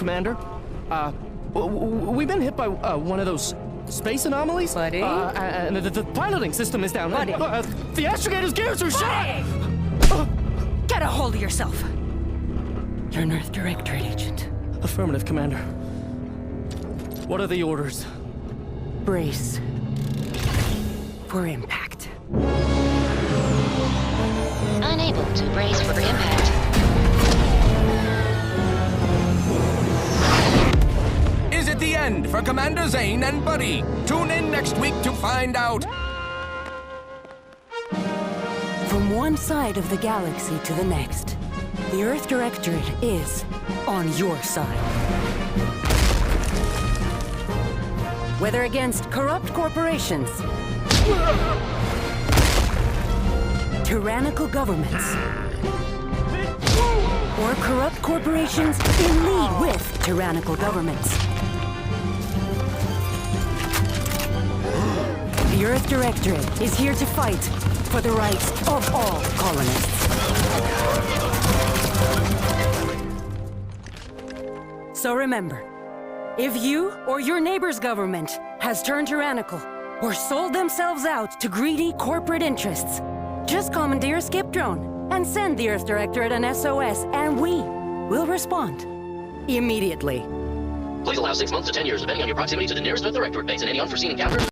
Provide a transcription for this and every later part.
Commander. We've been hit by one of those space anomalies. Buddy? And the piloting system is down. Buddy? The astrogator's gears are shot! Get a hold of yourself. You're an Earth Directorate agent. Affirmative, Commander. What are the orders? Brace for impact. Unable to brace for impact. Is it the end for Commander Zane and Buddy? Tune in next week to find out. From one side of the galaxy to the next, the Earth Directorate is on your side. Whether against corrupt corporations, tyrannical governments, or corrupt corporations in league with tyrannical governments, the Earth Directorate is here to fight for the rights of all colonists. So remember, if you or your neighbor's government has turned tyrannical or sold themselves out to greedy corporate interests, just commandeer a skip drone and send the Earth Directorate an SOS, and we will respond immediately. Please allow 6 months to 10 years, depending on your proximity to the nearest Earth Directorate base and any unforeseen encounters.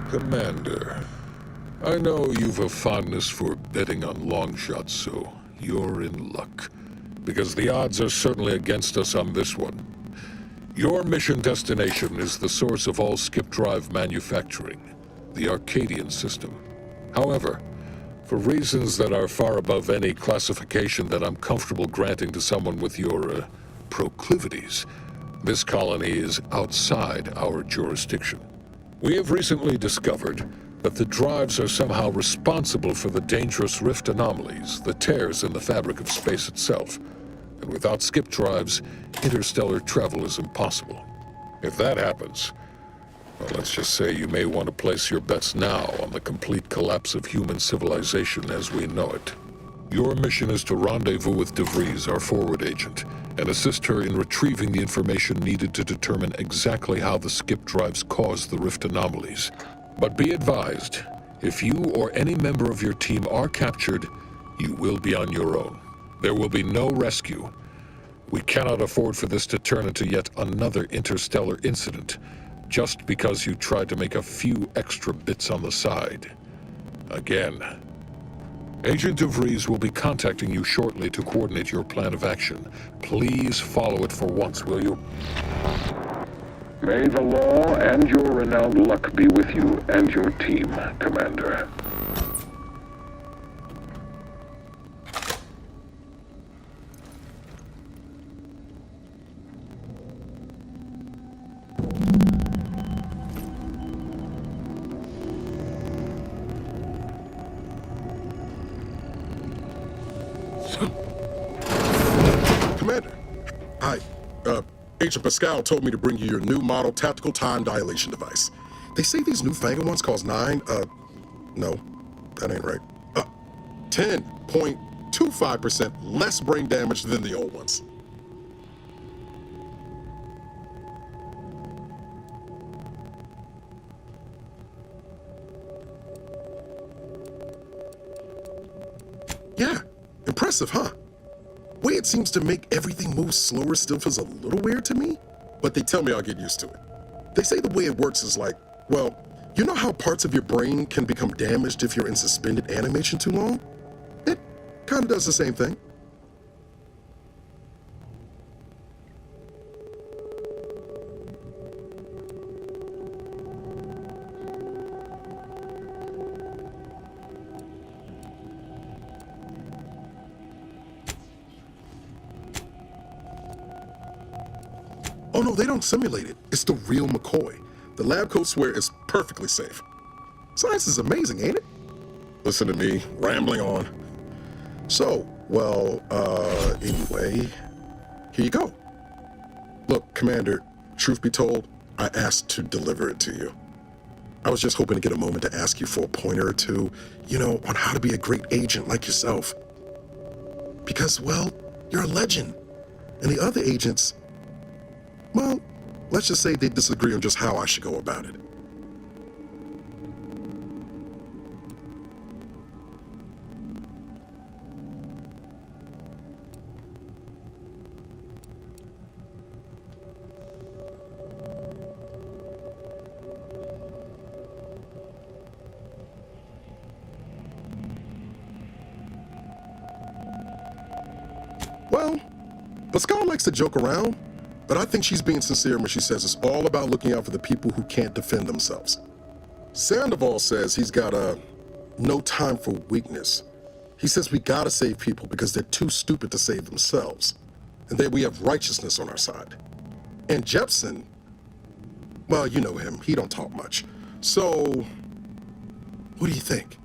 Commander, I know you've a fondness for betting on long shots, so you're in luck. Because the odds are certainly against us on this one. Your mission destination is the source of all skip drive manufacturing, the Arcadian system. However, for reasons that are far above any classification that I'm comfortable granting to someone with your, proclivities, this colony is outside our jurisdiction. We have recently discovered that the drives are somehow responsible for the dangerous rift anomalies, the tears in the fabric of space itself. And without skip drives, interstellar travel is impossible. If that happens, well, let's just say you may want to place your bets now on the complete collapse of human civilization as we know it. Your mission is to rendezvous with DeVries, our forward agent, and assist her in retrieving the information needed to determine exactly how the skip drives cause the rift anomalies. But be advised, if you or any member of your team are captured, you will be on your own. There will be no rescue. We cannot afford for this to turn into yet another interstellar incident, just because you tried to make a few extra bits on the side. Again. Agent DeVries will be contacting you shortly to coordinate your plan of action. Please follow it for once, will you? May the law and your renowned luck be with you and your team, Commander. Commander, hi. Agent Pascal told me to bring you your new model tactical time dilation device. They say these newfangled ones cost no, that ain't right. 10.25% less brain damage than the old ones. Yeah, impressive, huh? Way it seems to make everything move slower still feels a little weird to me, but they tell me I'll get used to it. They say the way it works is like, well, you know how parts of your brain can become damaged if you're in suspended animation too long? It kind of does the same thing. Oh no, they don't simulate it. It's the real McCoy. The lab coats swear it's perfectly safe. Science is amazing, ain't it? Listen to me, rambling on. So, well, anyway, here you go. Look, Commander, truth be told, I asked to deliver it to you. I was just hoping to get a moment to ask you for a pointer or two, you know, on how to be a great agent like yourself. Because, well, you're a legend. And the other agents, well, let's just say they disagree on just how I should go about it. Well, Pascal likes to joke around, but I think she's being sincere when she says it's all about looking out for the people who can't defend themselves. Sandoval says he's got no time for weakness. He says we gotta save people because they're too stupid to save themselves, and that we have righteousness on our side. And Jepson, well, you know him, he don't talk much. So, what do you think?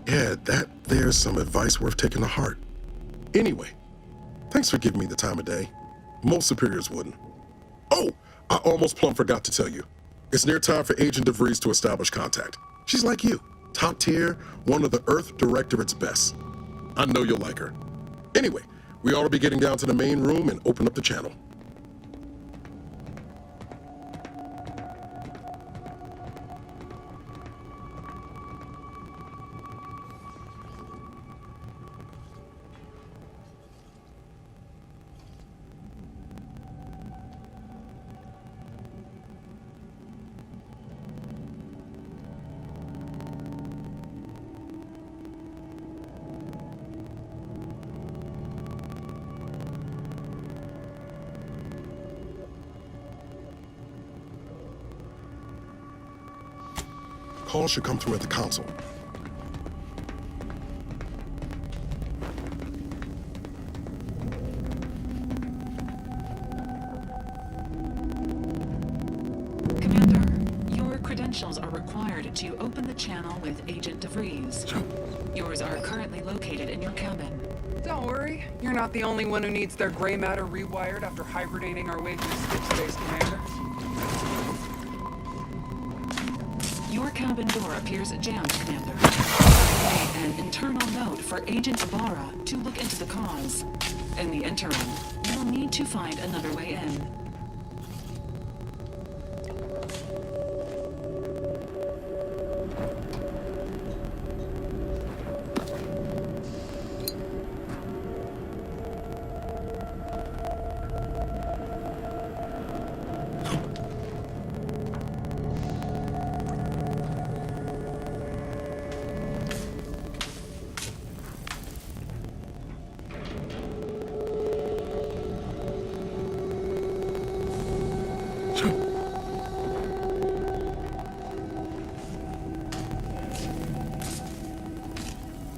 Yeah, there's some advice worth taking to heart. Anyway, thanks for giving me the time of day. Most superiors wouldn't. Oh, I almost plumb forgot to tell you. It's near time for Agent DeVries to establish contact. She's like you, top tier, one of the Earth Directorate's best. I know you'll like her. Anyway, we ought to be getting down to the main room and open up the channel. Calls should come through at the console. Commander, your credentials are required to open the channel with Agent DeVries. Yours are currently located in your cabin. Don't worry, you're not the only one who needs their gray matter rewired after hibernating our way through skip space, Commander. Your cabin door appears jammed, Commander. An internal note for Agent Ibarra to look into the cause. In the interim, you'll need to find another way in.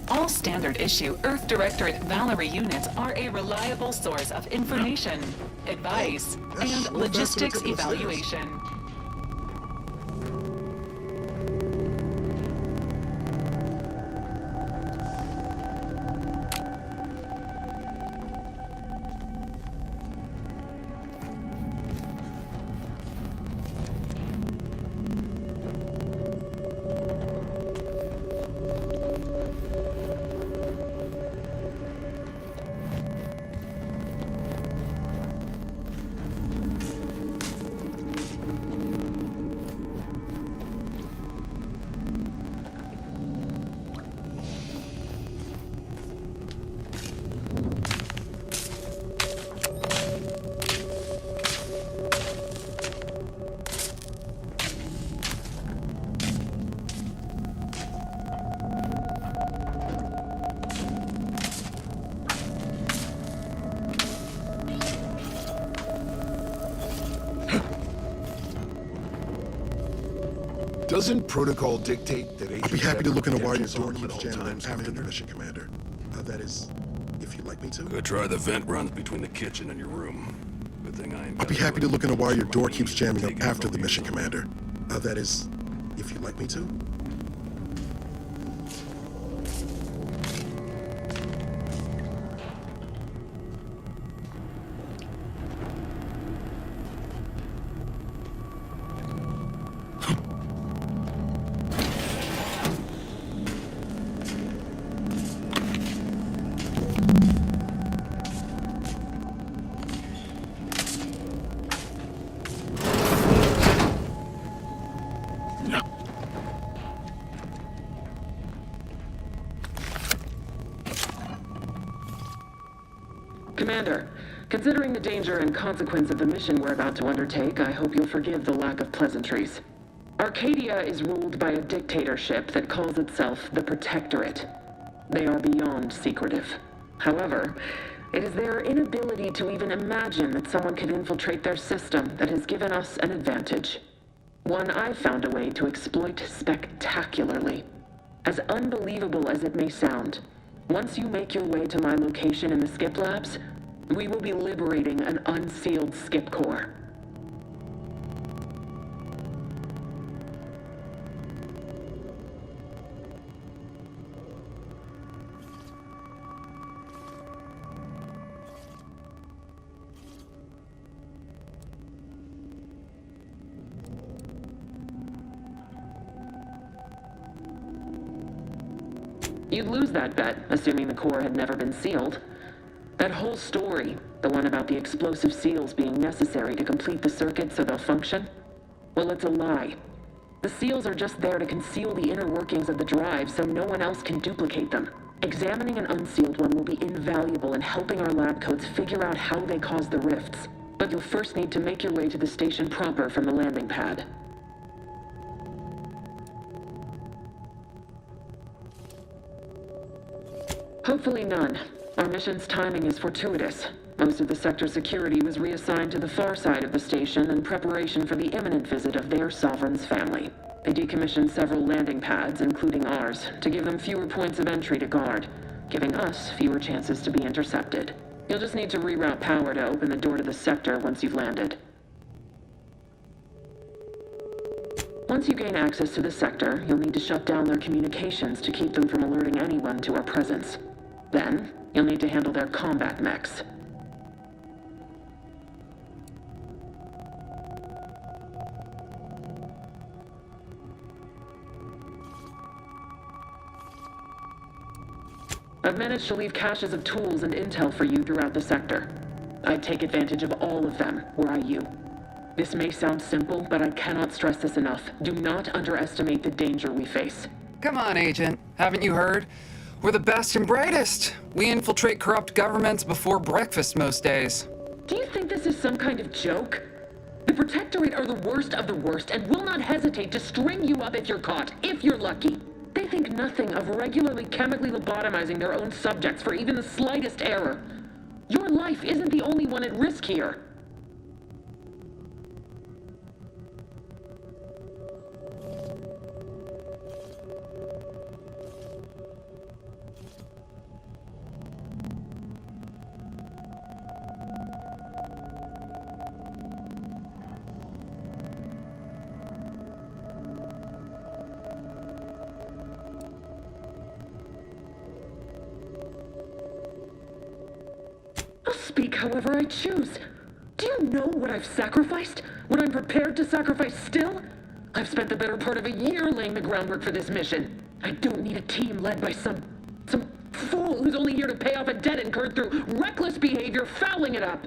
All standard issue Earth Directorate Valerie units are a reliable source of information, advice, and logistics evaluation. Doesn't protocol dictate that I'll be happy to look into why your projections door on at keeps all jamming times, after the Commander? mission, Commander. That is, if you'd like me to. Go try the vent runs between the kitchen and your room. Good thing I ain't I'll be happy to look into why your door keeps jamming up after the mission, Commander. That is, if you'd like me to. Commander, considering the danger and consequence of the mission we're about to undertake, I hope you'll forgive the lack of pleasantries. Arcadia is ruled by a dictatorship that calls itself the Protectorate. They are beyond secretive. However, it is their inability to even imagine that someone could infiltrate their system that has given us an advantage. One I've found a way to exploit spectacularly. As unbelievable as it may sound, once you make your way to my location in the Skip Labs, we will be liberating an unsealed Skip core. You'd lose that bet, assuming the core had never been sealed. That whole story, the one about the explosive seals being necessary to complete the circuit so they'll function, well, it's a lie. The seals are just there to conceal the inner workings of the drive so no one else can duplicate them. Examining an unsealed one will be invaluable in helping our lab coats figure out how they cause the rifts. But you'll first need to make your way to the station proper from the landing pad. Hopefully none. Our mission's timing is fortuitous. Most of the sector security was reassigned to the far side of the station in preparation for the imminent visit of their sovereign's family. They decommissioned several landing pads, including ours, to give them fewer points of entry to guard, giving us fewer chances to be intercepted. You'll just need to reroute power to open the door to the sector once you've landed. Once you gain access to the sector, you'll need to shut down their communications to keep them from alerting anyone to our presence. Then, you'll need to handle their combat mechs. I've managed to leave caches of tools and intel for you throughout the sector. I'd take advantage of all of them, were I you. This may sound simple, but I cannot stress this enough. Do not underestimate the danger we face. Come on, Agent. Haven't you heard? We're the best and brightest. We infiltrate corrupt governments before breakfast most days. Do you think this is some kind of joke? The Protectorate are the worst of the worst and will not hesitate to string you up if you're caught, if you're lucky. They think nothing of regularly chemically lobotomizing their own subjects for even the slightest error. Your life isn't the only one at risk here. I'll speak however I choose. Do you know what I've sacrificed? What I'm prepared to sacrifice still? I've spent the better part of a year laying the groundwork for this mission. I don't need a team led by some fool who's only here to pay off a debt incurred through reckless behavior, fouling it up.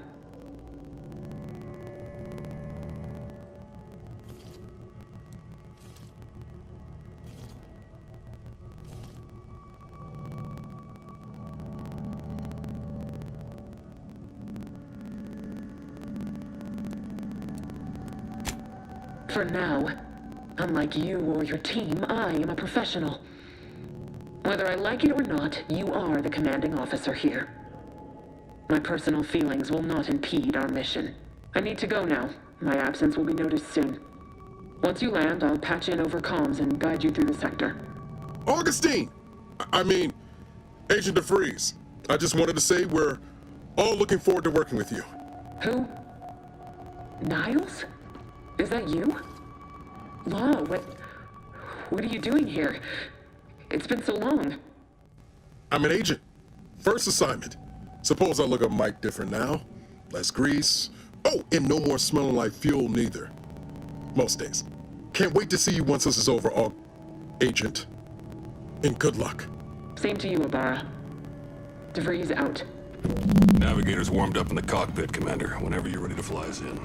For now, unlike you or your team, I am a professional. Whether I like it or not, you are the commanding officer here. My personal feelings will not impede our mission. I need to go now. My absence will be noticed soon. Once you land, I'll patch in over comms and guide you through the sector. Augustine! I mean, Agent DeFreeze. I just wanted to say we're all looking forward to working with you. Who? Niles? Is that you? Law, what are you doing here? It's been so long. I'm an agent. First assignment. Suppose I look a mite different now. Less grease. Oh, and no more smelling like fuel neither. Most days. Can't wait to see you once this is over, Agent. And good luck. Same to you, Ibarra. DeVries out. Navigator's warmed up in the cockpit, Commander, whenever you're ready to fly us in.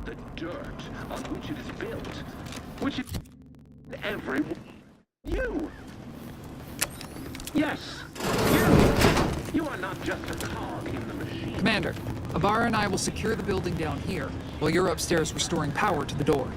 The dirt on which it is built, which is everyone. You! Yes, you! You are not just a cog in the machine. Commander, Ibarra and I will secure the building down here, while you're upstairs restoring power to the door.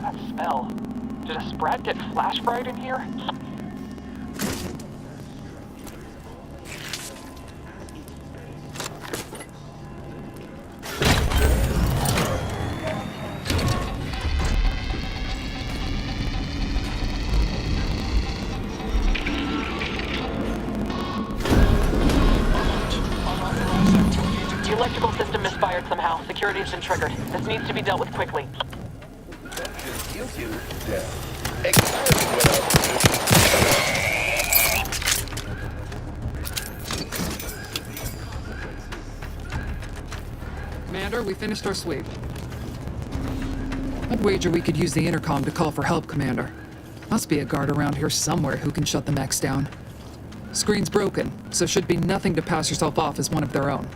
That smell. Did a sprat get flash fried in here? The electrical system misfired somehow. Security has been triggered. This needs to be dealt with quickly. Commander, we finished our sweep. I'd wager we could use the intercom to call for help, Commander. Must be a guard around here somewhere who can shut the mechs down. Screen's broken, so should be nothing to pass yourself off as one of their own.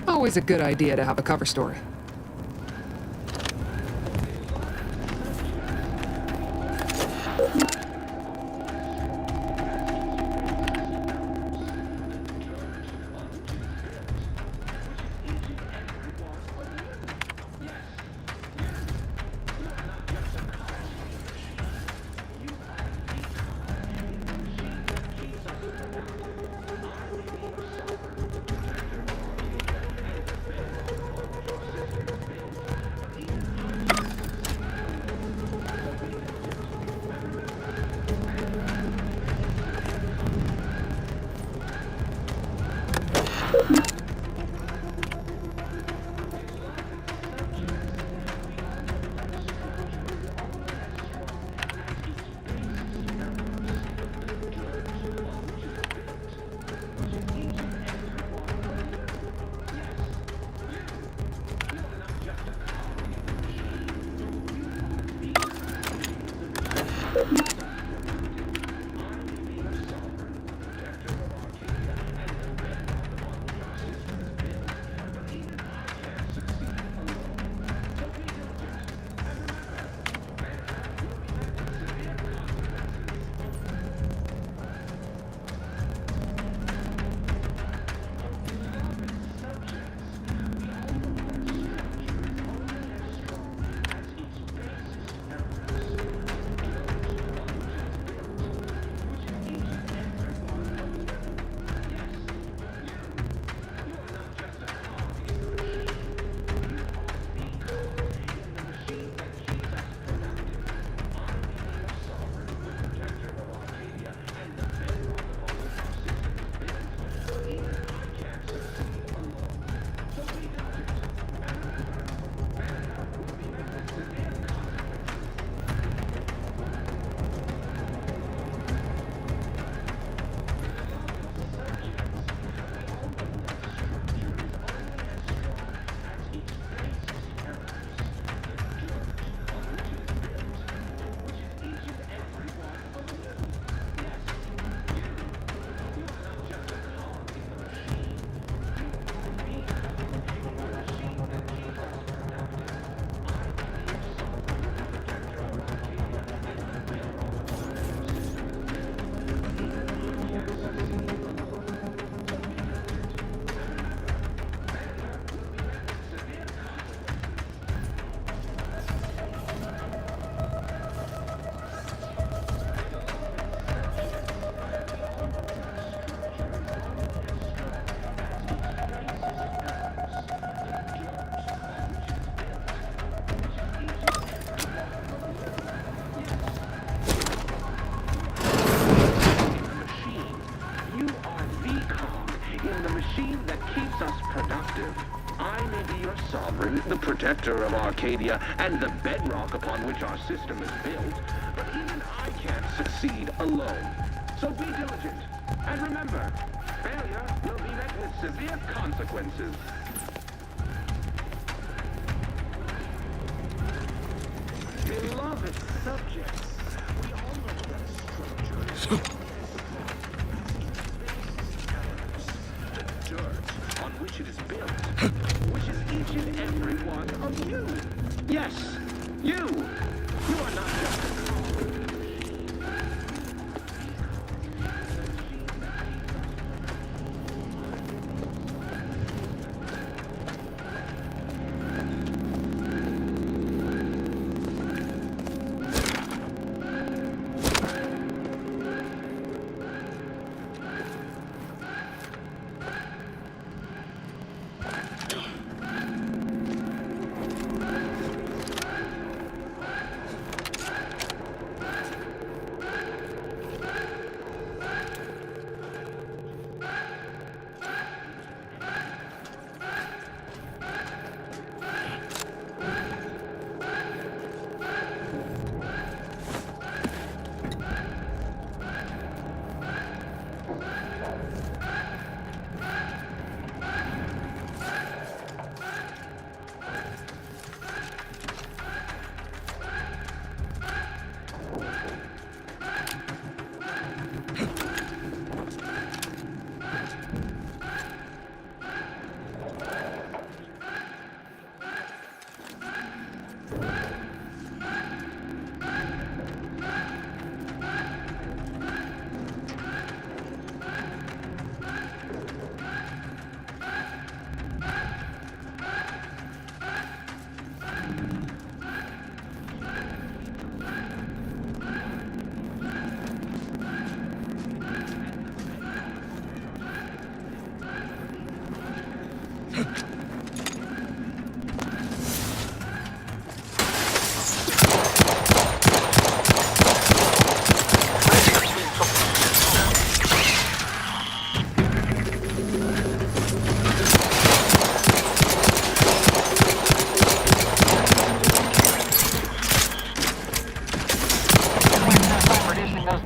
Always a good idea to have a cover story. the protector of Arcadia and the bedrock upon which our system is built, but even I can't succeed alone. So be diligent, and remember, failure will be met with severe consequences. Beloved subjects, we all know that a structure the dirt on which it is built, which is each and every one of you. Yes, you. You are not just a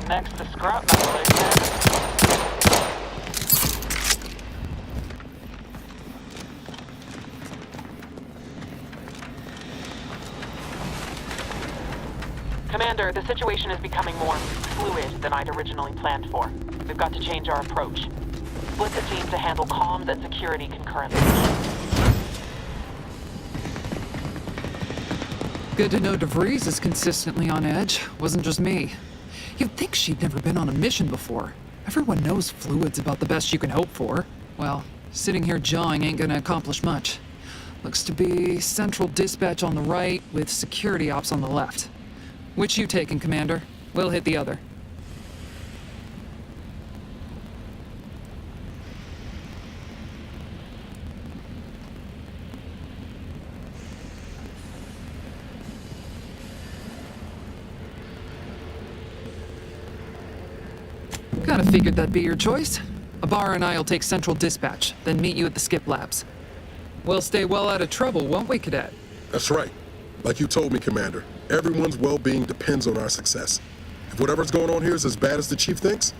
next to scrap metal, they said. Commander, the situation is becoming more fluid than I'd originally planned for. We've got to change our approach. Split the team to handle comms and security concurrently. Good to know DeVries is consistently on edge. Wasn't just me. You'd think she'd never been on a mission before. Everyone knows fluid's about the best you can hope for. Well, sitting here jawing ain't gonna accomplish much. Looks to be central dispatch on the right with security ops on the left. Which you taking, Commander? We'll hit the other. Kinda figured that'd be your choice. Ibarra and I'll take central dispatch, then meet you at the skip labs. We'll stay well out of trouble, won't we, Cadet? That's right. Like you told me, Commander, everyone's well-being depends on our success. If whatever's going on here is as bad as the Chief thinks,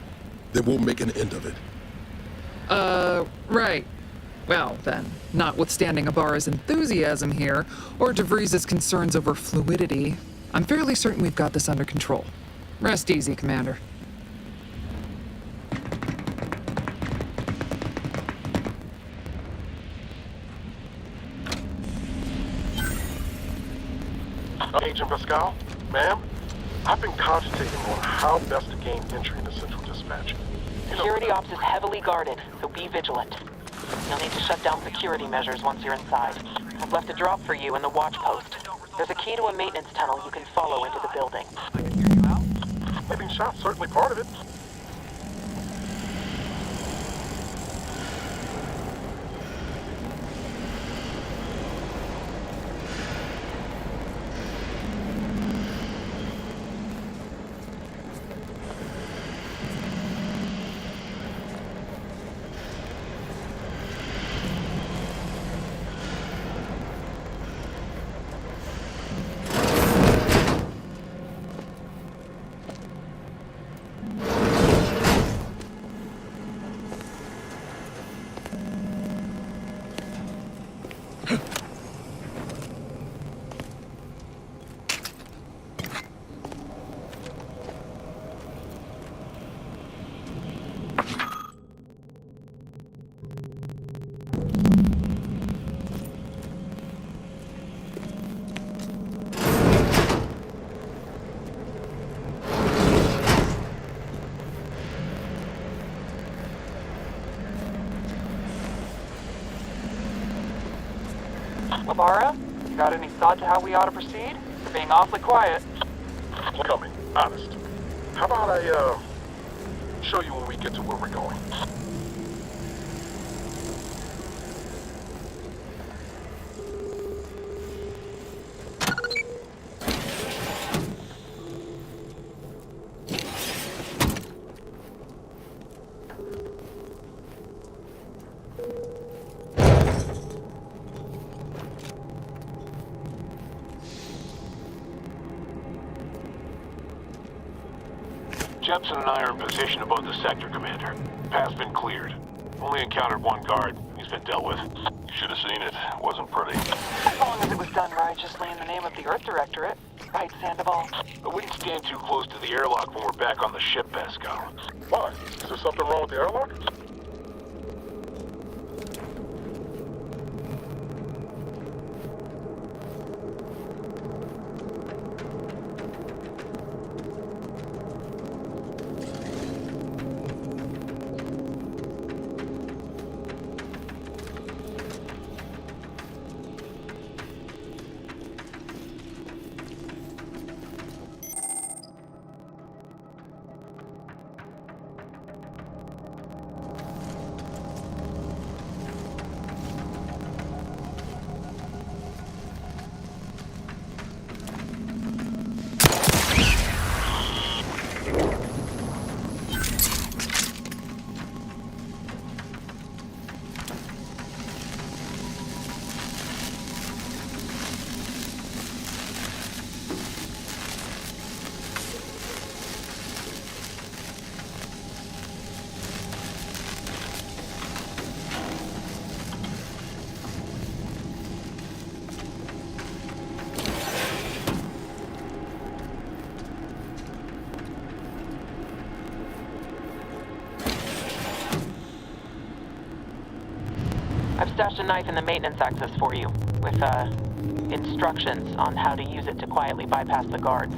then we'll make an end of it. Right. Well, then, notwithstanding Ibarra's enthusiasm here, or DeVries' concerns over fluidity, I'm fairly certain we've got this under control. Rest easy, Commander. Agent Pascal, ma'am, I've been cogitating on how best to gain entry into Central Dispatch. Security ops is heavily guarded, so be vigilant. You'll need to shut down security measures once you're inside. I've left a drop for you in the watch post. There's a key to a maintenance tunnel you can follow into the building. I can hear you out. Getting shot, certainly part of it. Ibarra, you got any thought to how we ought to proceed? You're being awfully quiet. Coming, honest. How about I, show you when we get to where we're going? Jepson and I are in position above the sector, Commander. Path's been cleared. Only encountered one guard. He's been dealt with. You should have seen it. It wasn't pretty. As long as it was done righteously in the name of the Earth Directorate. Right, Sandoval? I wouldn't stand too close to the airlock when we're back on the ship, Pascal. Why? Is there something wrong with the airlock? I've stashed a knife in the maintenance access for you, with, instructions on how to use it to quietly bypass the guards.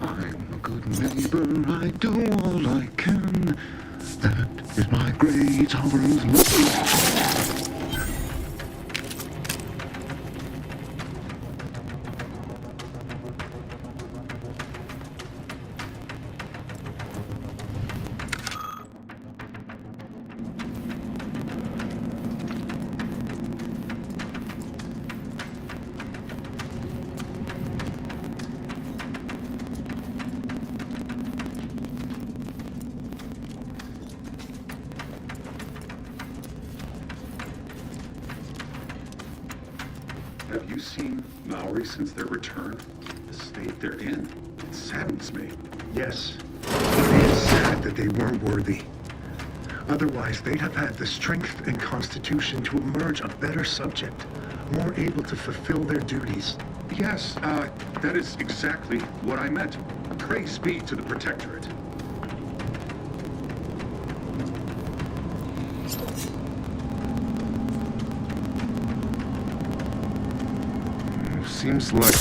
I'm a good neighbor, I do all I can. That is my great tolerance. Have you seen Maori since their return? The state they're in? It saddens me. Yes, it is sad that they weren't worthy. Otherwise, they'd have had the strength and constitution to emerge a better subject, more able to fulfill their duties. Yes, that is exactly what I meant. Praise be to the Protectorate. Seems like...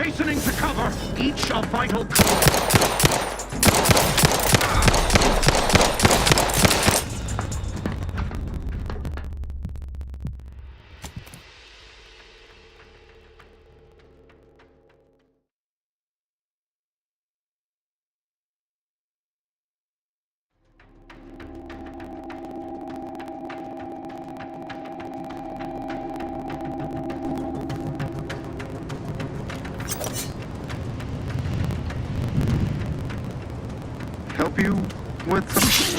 Hastening to cover. Each a vital... Help you with something?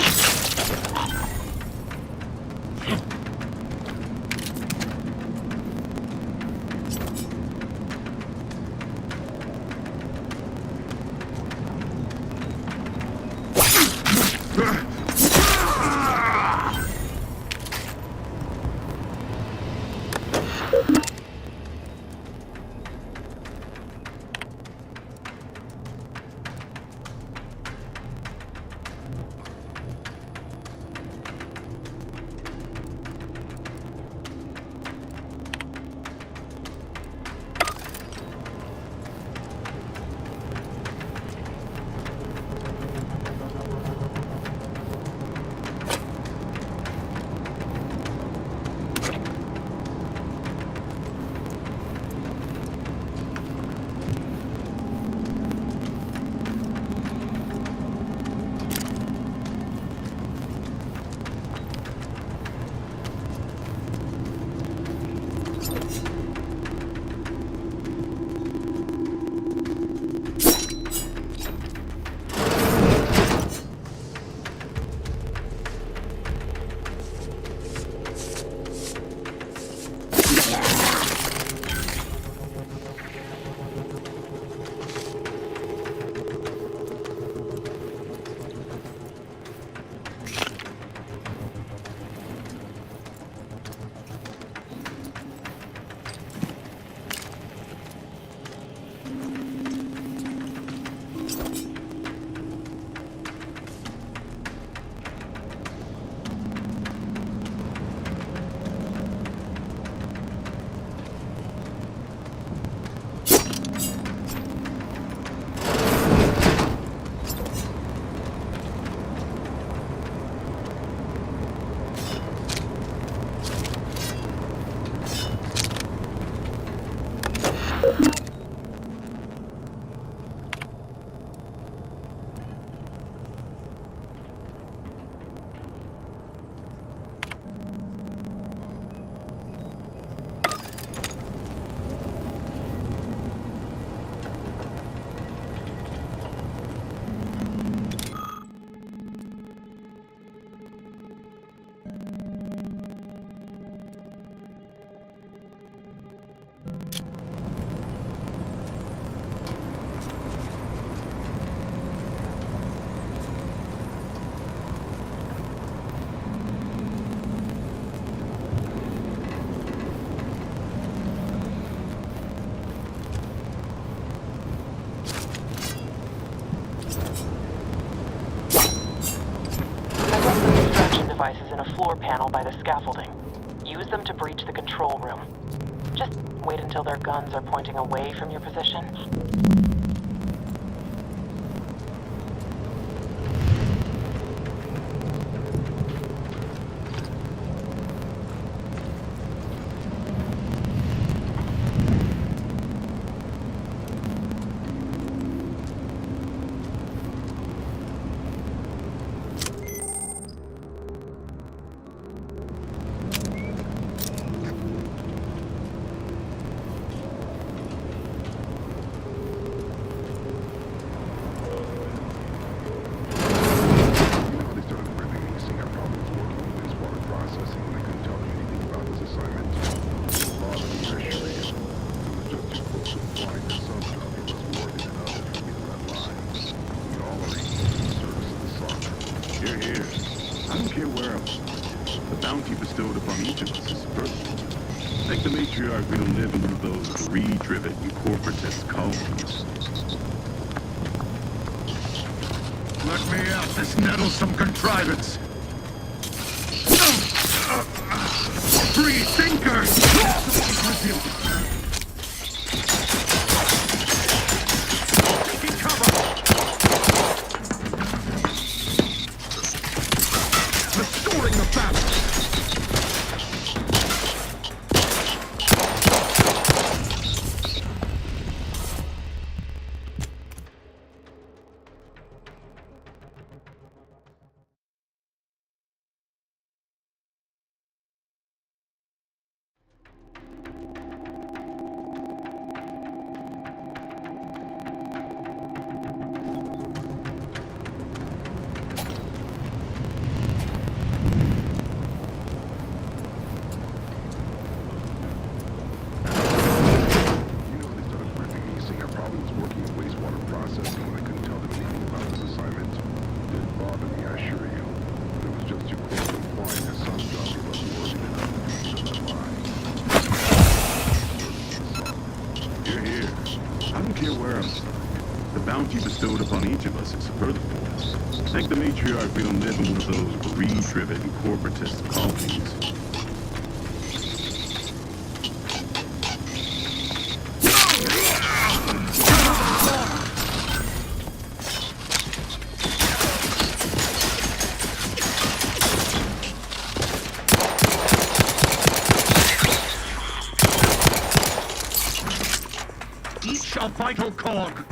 Devices in a floor panel by the scaffolding. Use them to breach the control room. Just wait until their guns are pointing away from your position. Bestowed upon each of us is birth. Like the matriarch, we don't live in one of those greed-driven corporatist colonies. Let me out this nettlesome contrivance! Free thinkers! here. I don't care where I'm from. The bounty bestowed upon each of us is furthermore. Thank the matriarch we don't live in one of those greed-driven corporatist colonies. Each a vital cog.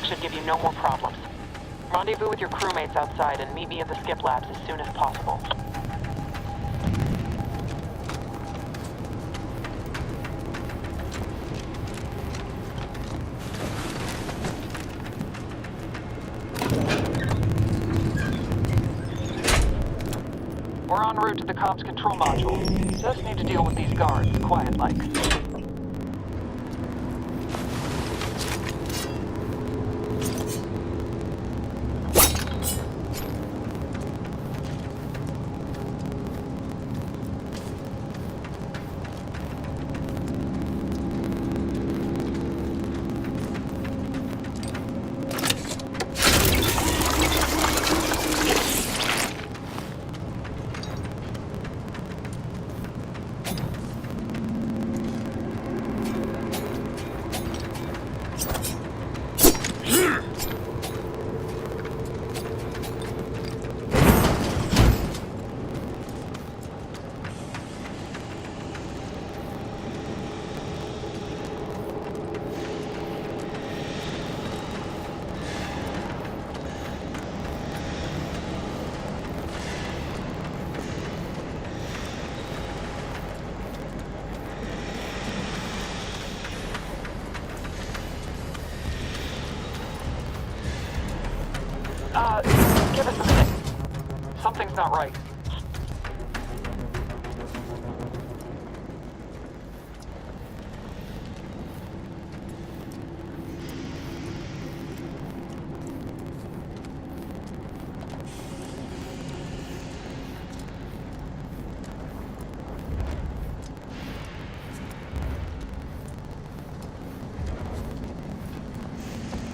tech should give you no more problems. Rendezvous with your crewmates outside and meet me at the skip labs as soon as possible. We're en route to the comms control module. Just need to deal with these guards, quiet-like. Give us a minute. Something's not right.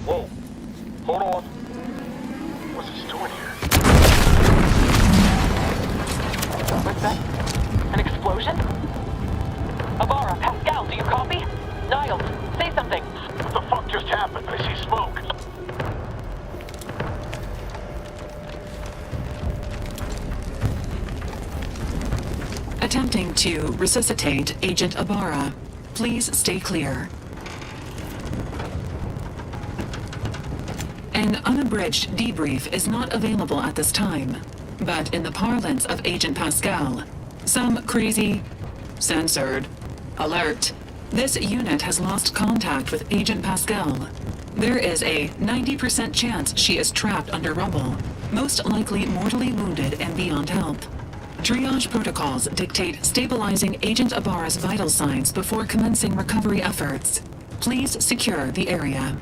Whoa. Hold on. What's this doing here? What's that? An explosion? Avara, Pascal, do you copy? Niles, say something. What the fuck just happened? I see smoke. Attempting to resuscitate Agent Ibarra. Please stay clear. An unabridged debrief is not available at this time, but in the parlance of Agent Pascal, some crazy, censored, alert. This unit has lost contact with Agent Pascal. There is a 90% chance she is trapped under rubble, most likely mortally wounded and beyond help. Triage protocols dictate stabilizing Agent Ibarra's vital signs before commencing recovery efforts. Please secure the area.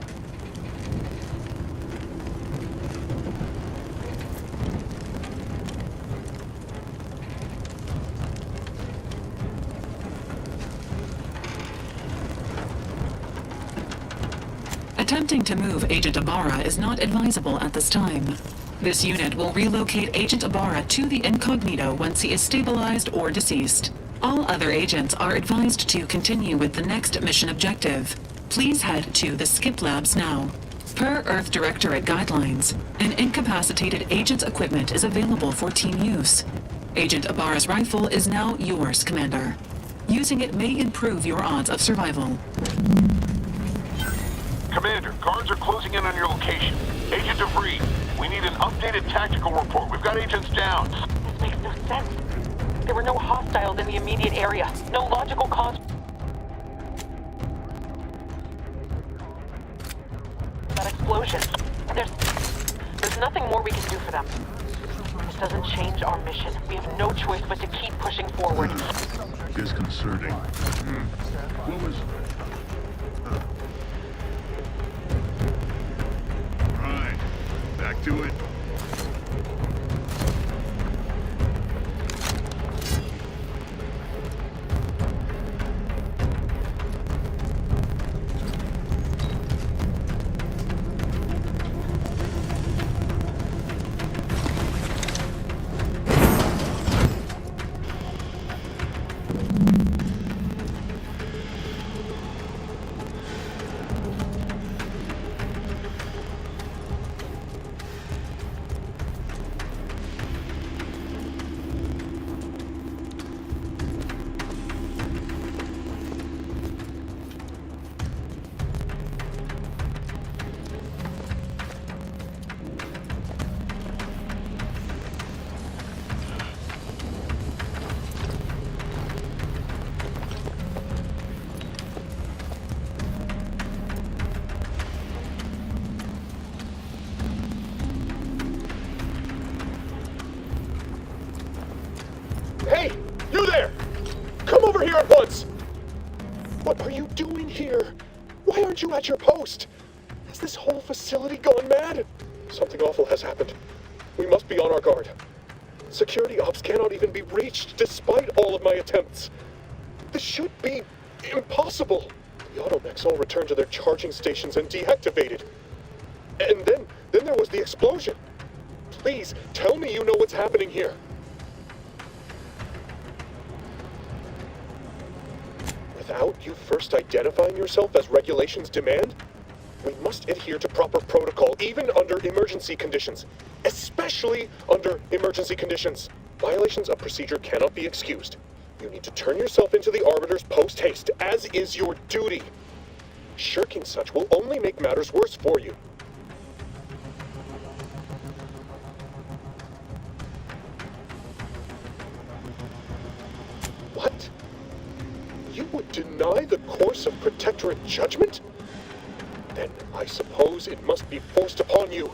Attempting to move Agent Ibarra is not advisable at this time. This unit will relocate Agent Ibarra to the incognito once he is stabilized or deceased. All other agents are advised to continue with the next mission objective. Please head to the skip labs now. Per Earth Directorate guidelines, an incapacitated agent's equipment is available for team use. Agent Ibarra's rifle is now yours, Commander. Using it may improve your odds of survival. Commander, guards are closing in on your location. Agent DeVries, we need an updated tactical report. We've got agents down. This makes no sense. There were no hostiles in the immediate area. No logical cause. That explosion. There's nothing more we can do for them. This doesn't change our mission. We have no choice but to keep pushing forward. Disconcerting. What was... Right. Back to it. over here at once! What are you doing here? Why aren't you at your post? Has this whole facility gone mad? Something awful has happened. We must be on our guard. Security ops cannot even be reached despite all of my attempts. This should be impossible. The automechs all returned to their charging stations and deactivated. And then there was the explosion. Please, tell me you know what's happening here. Without you first identifying yourself as regulations demand, we must adhere to proper protocol, even under emergency conditions. Especially under emergency conditions. Violations of procedure cannot be excused. You need to turn yourself into the Arbiters post-haste, as is your duty. Shirking such will only make matters worse for you. What? You would deny the course of Protectorate judgment? Then I suppose it must be forced upon you.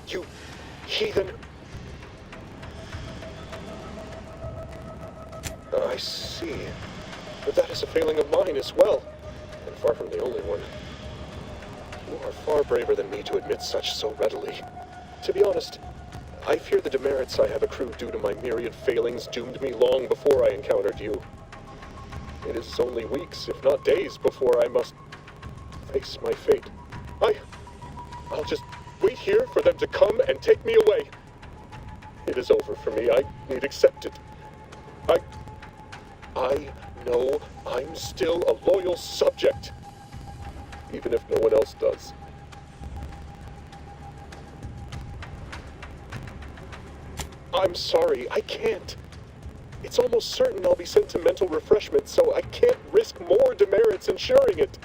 You heathen. I see. But that is a failing of mine as well, and far from the only one. You are far braver than me to admit such so readily. To be honest, I fear the demerits I have accrued due to my myriad failings doomed me long before I encountered you. It is only weeks, if not days, before I must face my fate. I'll just wait here for them to come and take me away. It is over for me. I need accept it. I know I'm still a loyal subject, even if no one else does. I'm sorry, I can't. It's almost certain I'll be sent to mental refreshment, so I can't risk more demerits ensuring it.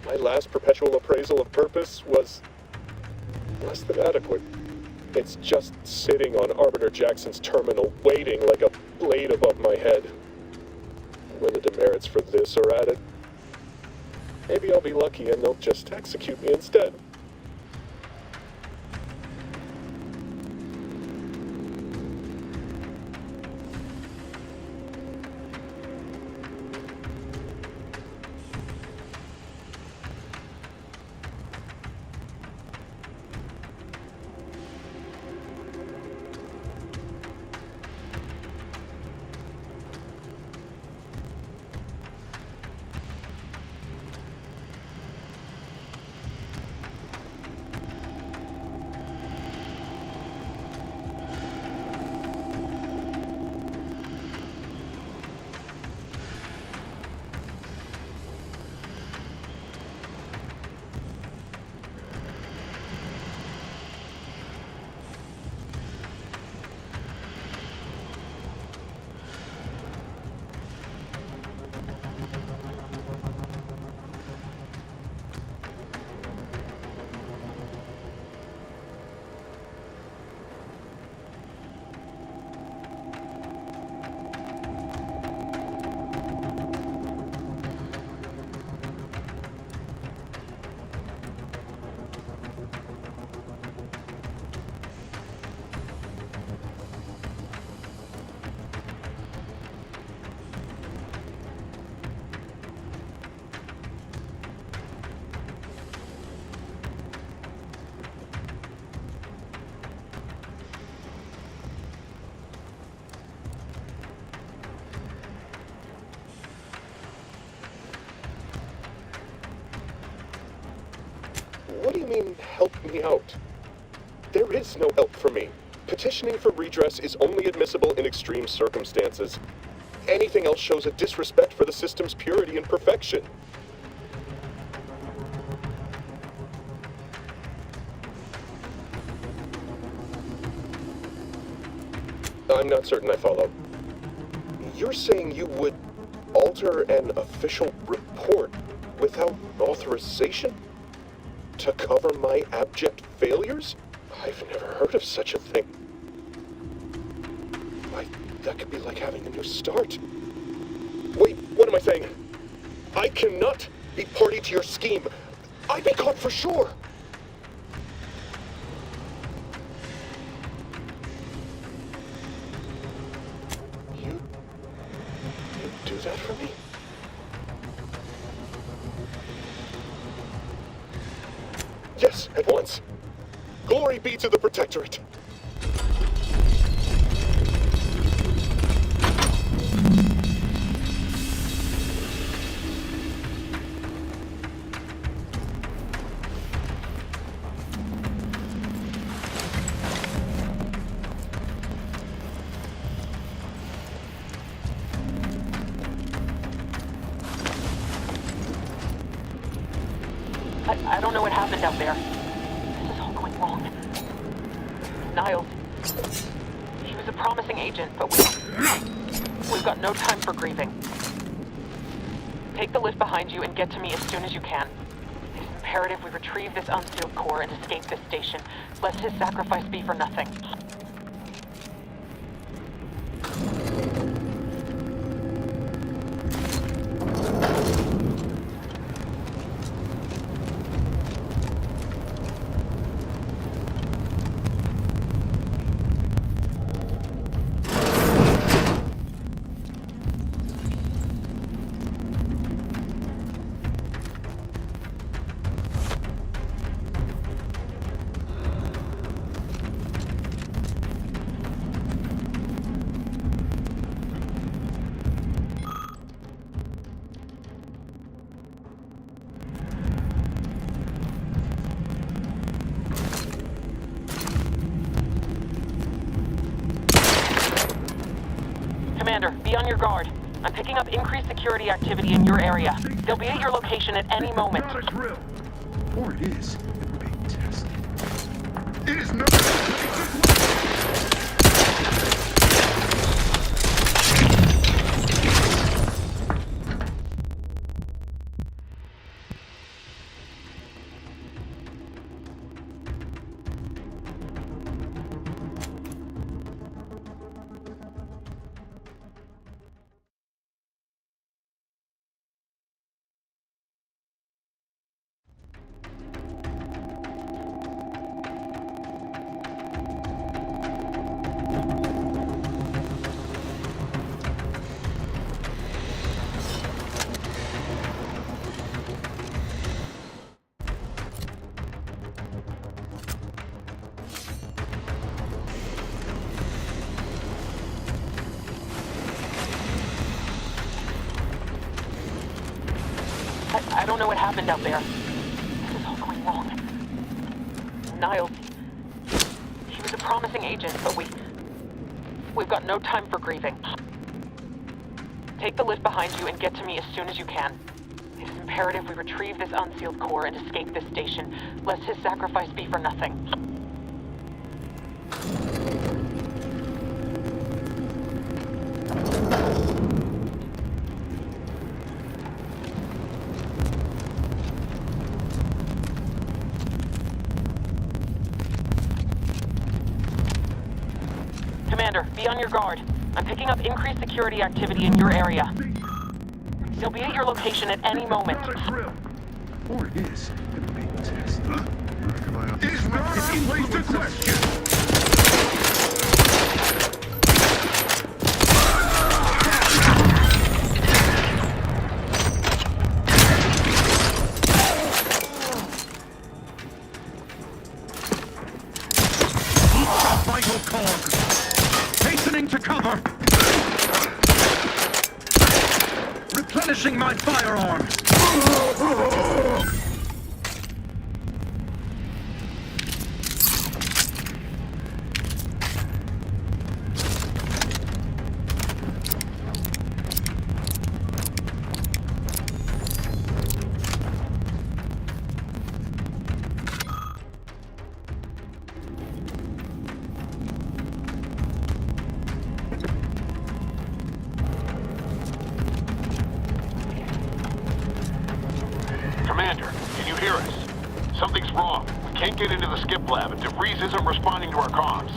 My last perpetual appraisal of purpose was less than adequate. It's just sitting on Arbiter Jackson's terminal, waiting like a blade above my head. When the demerits for this are added, maybe I'll be lucky and they'll just execute me instead. What do you mean, help me out? There is no help for me. Petitioning for redress is only admissible in extreme circumstances. Anything else shows a disrespect for the system's purity and perfection. I'm not certain I follow. You're saying you would alter an official report without authorization? To cover my abject failures? I've never heard of such a thing. Why, that could be like having a new start. Wait, what am I saying? I cannot be party to your scheme. I'd be caught for sure. You us at once. Glory be to the Protectorate. I don't know what happened out there. This is all going wrong. Niles. He was a promising agent, but we've got no time for grieving. Take the lift behind you and get to me as soon as you can. It is imperative we retrieve this unsealed core and escape this station, lest his sacrifice be for nothing. Commander, be on your guard. I'm picking up increased security activity in your area. They'll be at your location at any moment. Not a drill. Or it is. It will be tested. It is not. I don't know what happened out there. This is all going wrong. Niles. He was a promising agent, but we've got no time for grieving. Take the lift behind you and get to me as soon as you can. It is imperative we retrieve this unsealed core and escape this station, lest his sacrifice be for nothing. Commander, be on your guard. I'm picking up increased security activity in your area. They'll be at your location at any moment. Not a drill. Or it is. It will be tested. It is not a place to question. Vital cog. Hastening to cover. Replenishing my firearm. Commander, can you hear us? Something's wrong. We can't get into the skip lab, and DeVries isn't responding to our comms.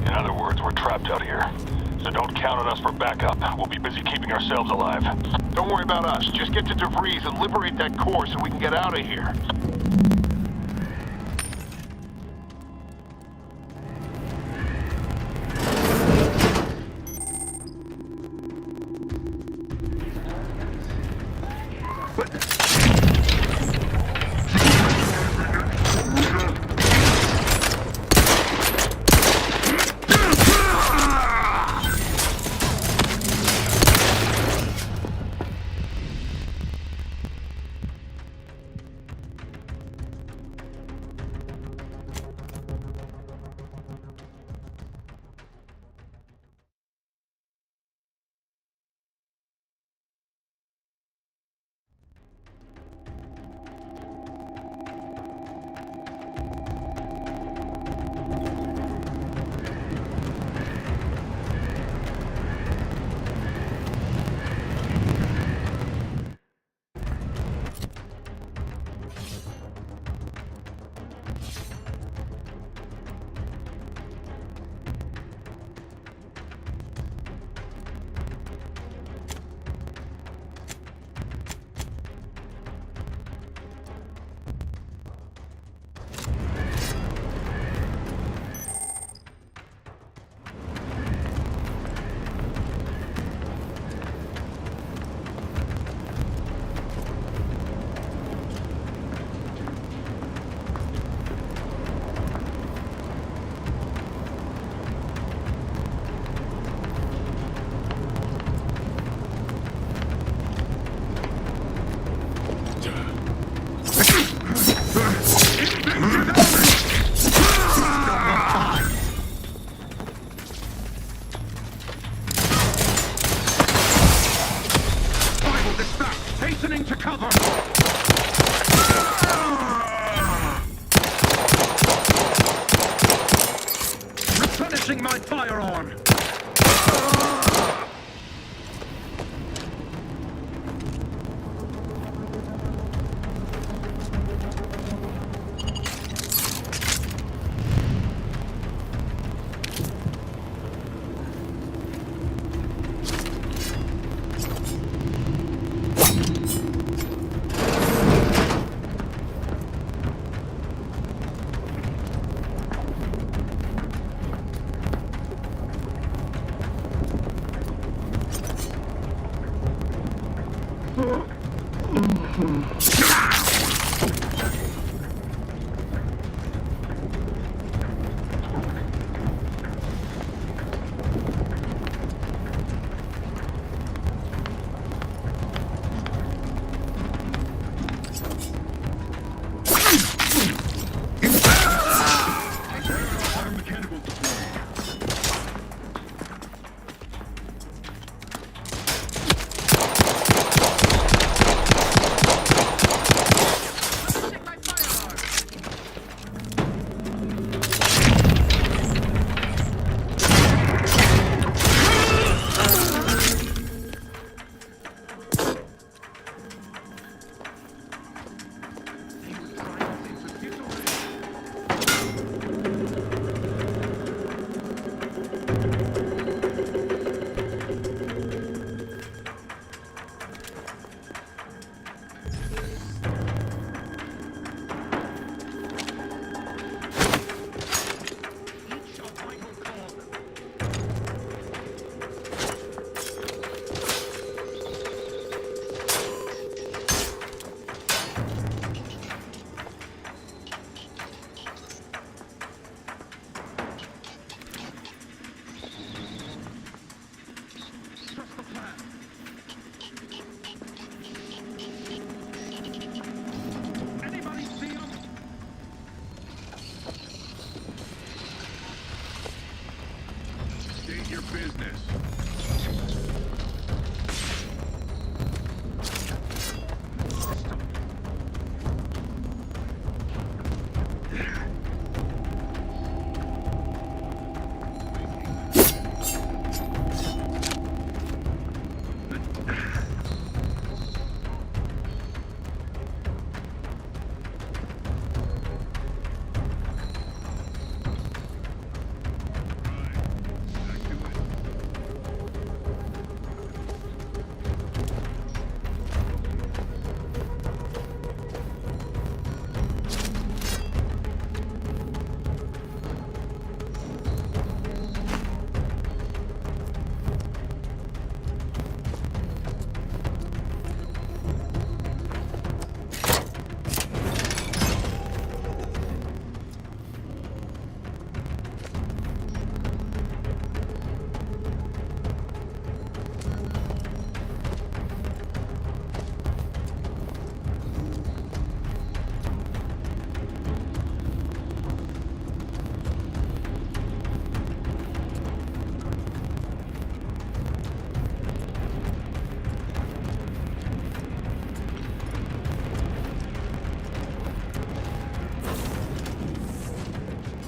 In other words, we're trapped out here. So don't count on us for backup. We'll be busy keeping ourselves alive. Don't worry about us. Just get to DeVries and liberate that core so we can get out of here. Replenishing my firearm!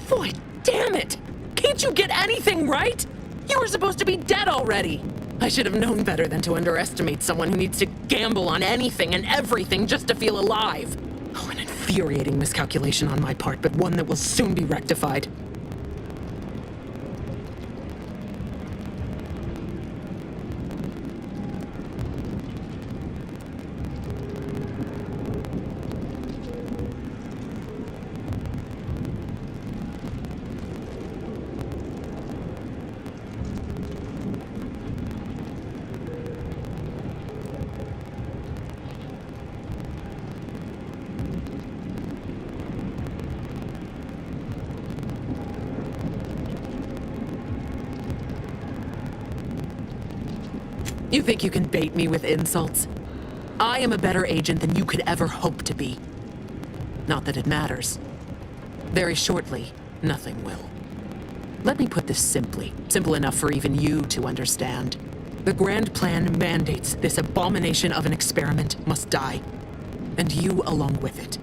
Boy, damn it! Can't you get anything right? You were supposed to be dead already! I should have known better than to underestimate someone who needs to gamble on anything and everything just to feel alive. Oh, an infuriating miscalculation on my part, but one that will soon be rectified. You think you can bait me with insults? I am a better agent than you could ever hope to be. Not that it matters. Very shortly, nothing will. Let me put this simply, simple enough for even you to understand. The grand plan mandates this abomination of an experiment must die, and you along with it.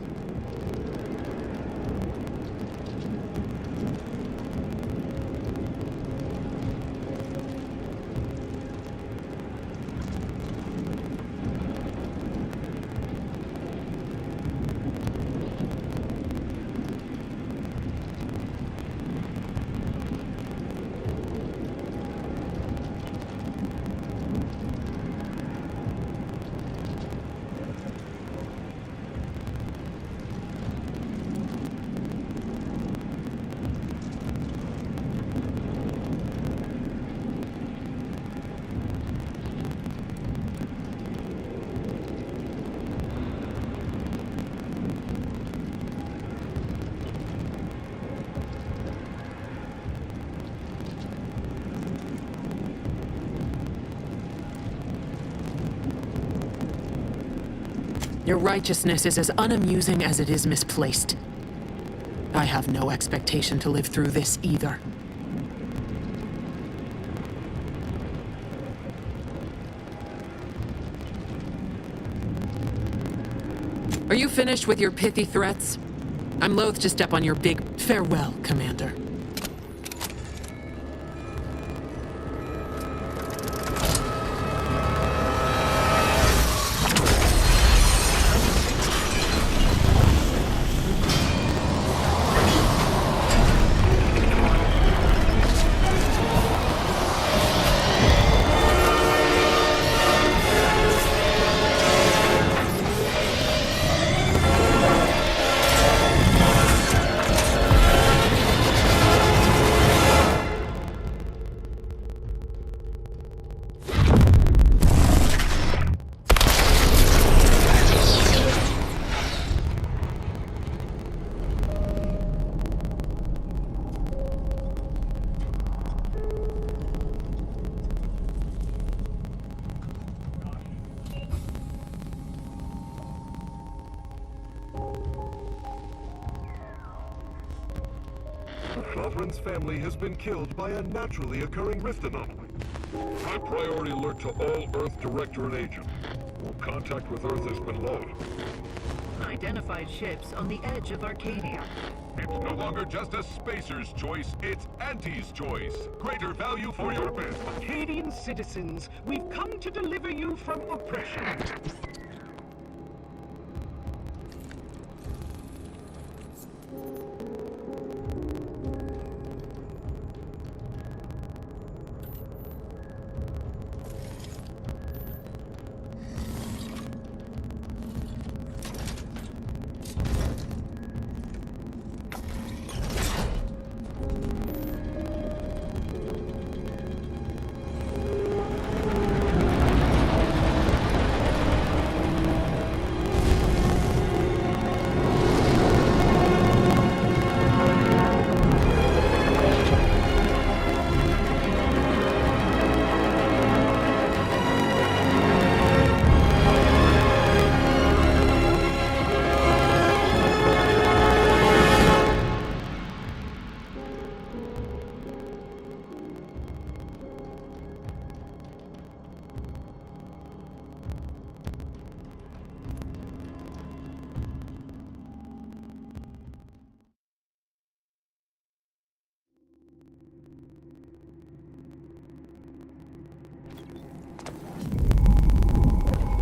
Your righteousness is as unamusing as it is misplaced. I have no expectation to live through this either. Are you finished with your pithy threats? I'm loath to step on your big farewell, Commander. Sovereign's family has been killed by a naturally occurring rift anomaly. High priority alert to all Earth Directorate agents. Contact with Earth has been low. Identified ships on the edge of Arcadia. It's no longer just a spacer's choice, it's Auntie's choice. Greater value for your bid. Arcadian citizens, we've come to deliver you from oppression.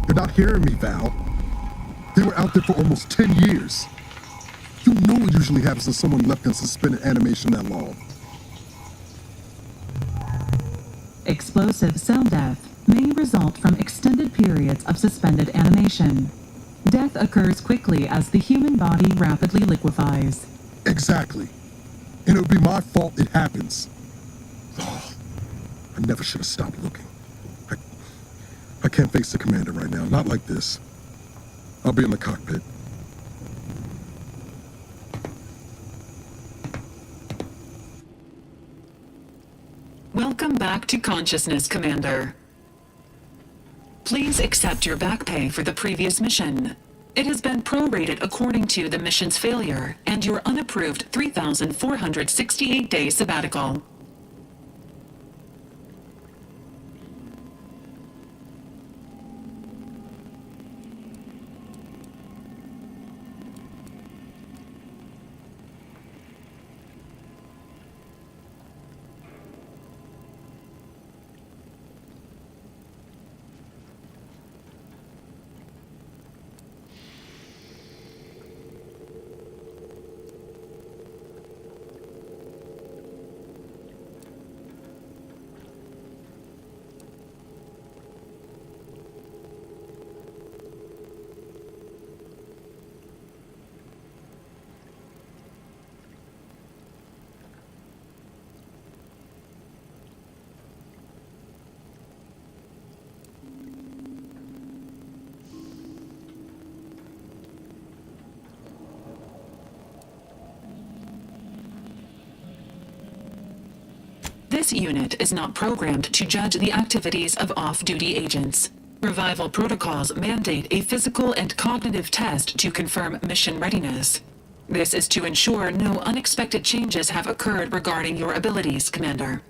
You're not hearing me, Val. They were out there for almost 10 years. You know what usually happens when someone left in suspended animation that long. Explosive cell death may result from extended periods of suspended animation. Death occurs quickly as the human body rapidly liquefies. Exactly. And it would be my fault it happens. Oh, I never should have stopped looking. I can't face the commander right now, not like this. I'll be in the cockpit. Welcome back to consciousness, Commander. Please accept your back pay for the previous mission. It has been prorated according to the mission's failure and your unapproved 3,468-day sabbatical. This unit is not programmed to judge the activities of off-duty agents. Revival protocols mandate a physical and cognitive test to confirm mission readiness. This is to ensure no unexpected changes have occurred regarding your abilities, Commander.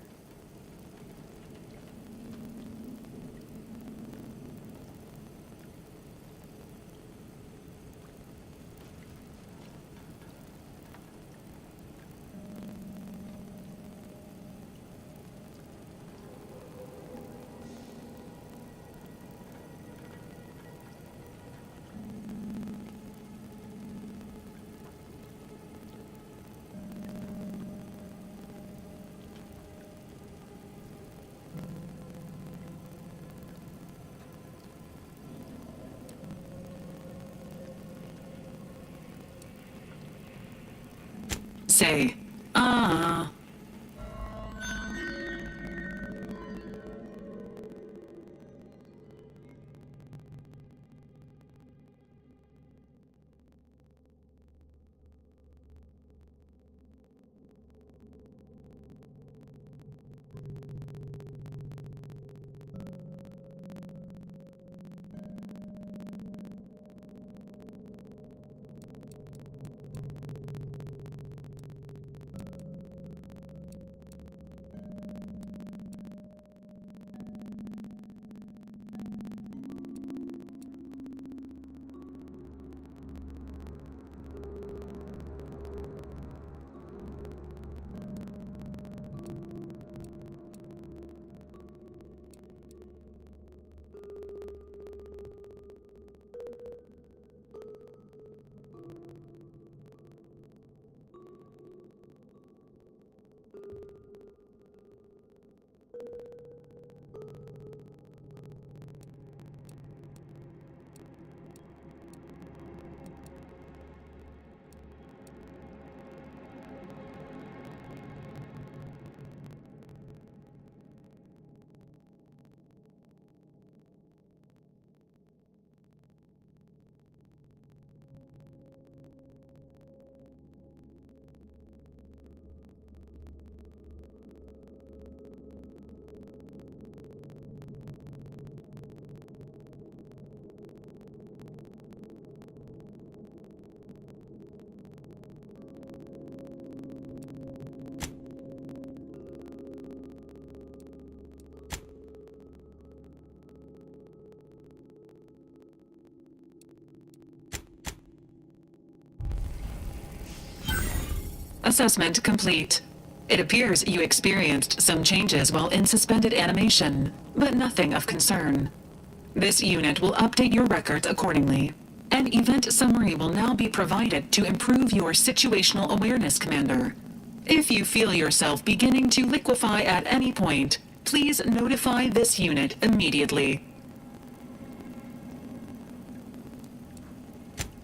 Say, ah. Assessment complete. It appears you experienced some changes while in suspended animation, but nothing of concern. This unit will update your records accordingly. An event summary will now be provided to improve your situational awareness, Commander. If you feel yourself beginning to liquefy at any point, please notify this unit immediately.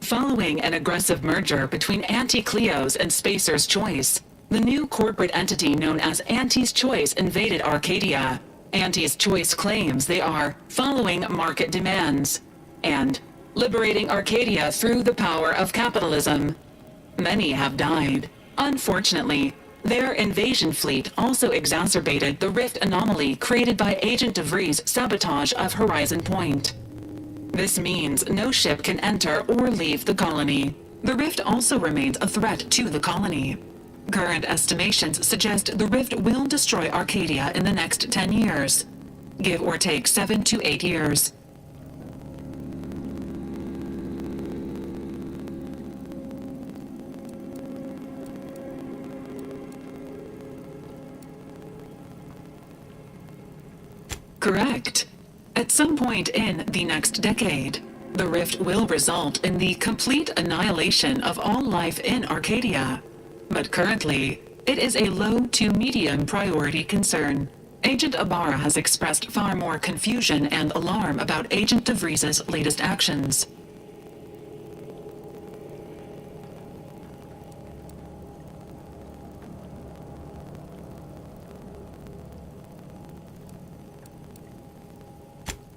Following an aggressive merger between Anti-Cleo's and Spacer's Choice, the new corporate entity known as Anti's Choice invaded Arcadia. Anti's Choice claims they are following market demands and liberating Arcadia through the power of capitalism. Many have died. Unfortunately, their invasion fleet also exacerbated the rift anomaly created by Agent DeVries' sabotage of Horizon Point. This means no ship can enter or leave the colony. The rift also remains a threat to the colony. Current estimations suggest the rift will destroy Arcadia in the next 10 years. Give or take 7 to 8 years. Correct. At some point in the next decade, the rift will result in the complete annihilation of all life in Arcadia. But currently, it is a low to medium priority concern. Agent Ibarra has expressed far more confusion and alarm about Agent DeVries' latest actions.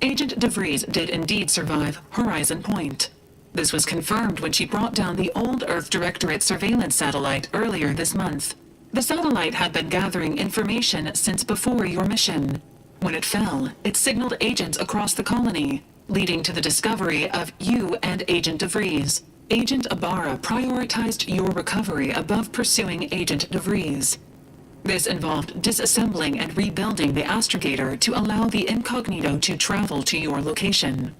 Agent DeVries did indeed survive Horizon Point. This was confirmed when she brought down the old Earth Directorate surveillance satellite earlier this month. The satellite had been gathering information since before your mission. When it fell, it signaled agents across the colony, leading to the discovery of you and Agent DeVries. Agent Ibarra prioritized your recovery above pursuing Agent DeVries. This involved disassembling and rebuilding the astrogator to allow the incognito to travel to your location.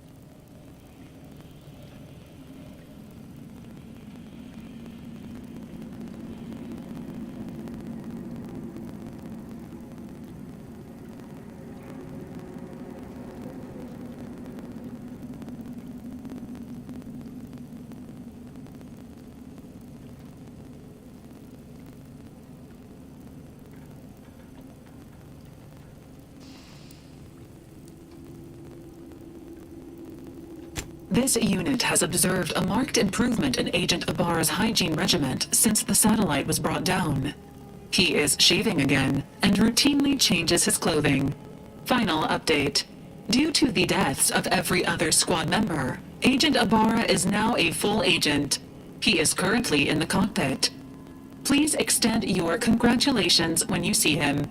This unit has observed a marked improvement in Agent Ibarra's hygiene regimen since the satellite was brought down. He is shaving again and routinely changes his clothing. Final update. Due to the deaths of every other squad member, Agent Ibarra is now a full agent. He is currently in the cockpit. Please extend your congratulations when you see him.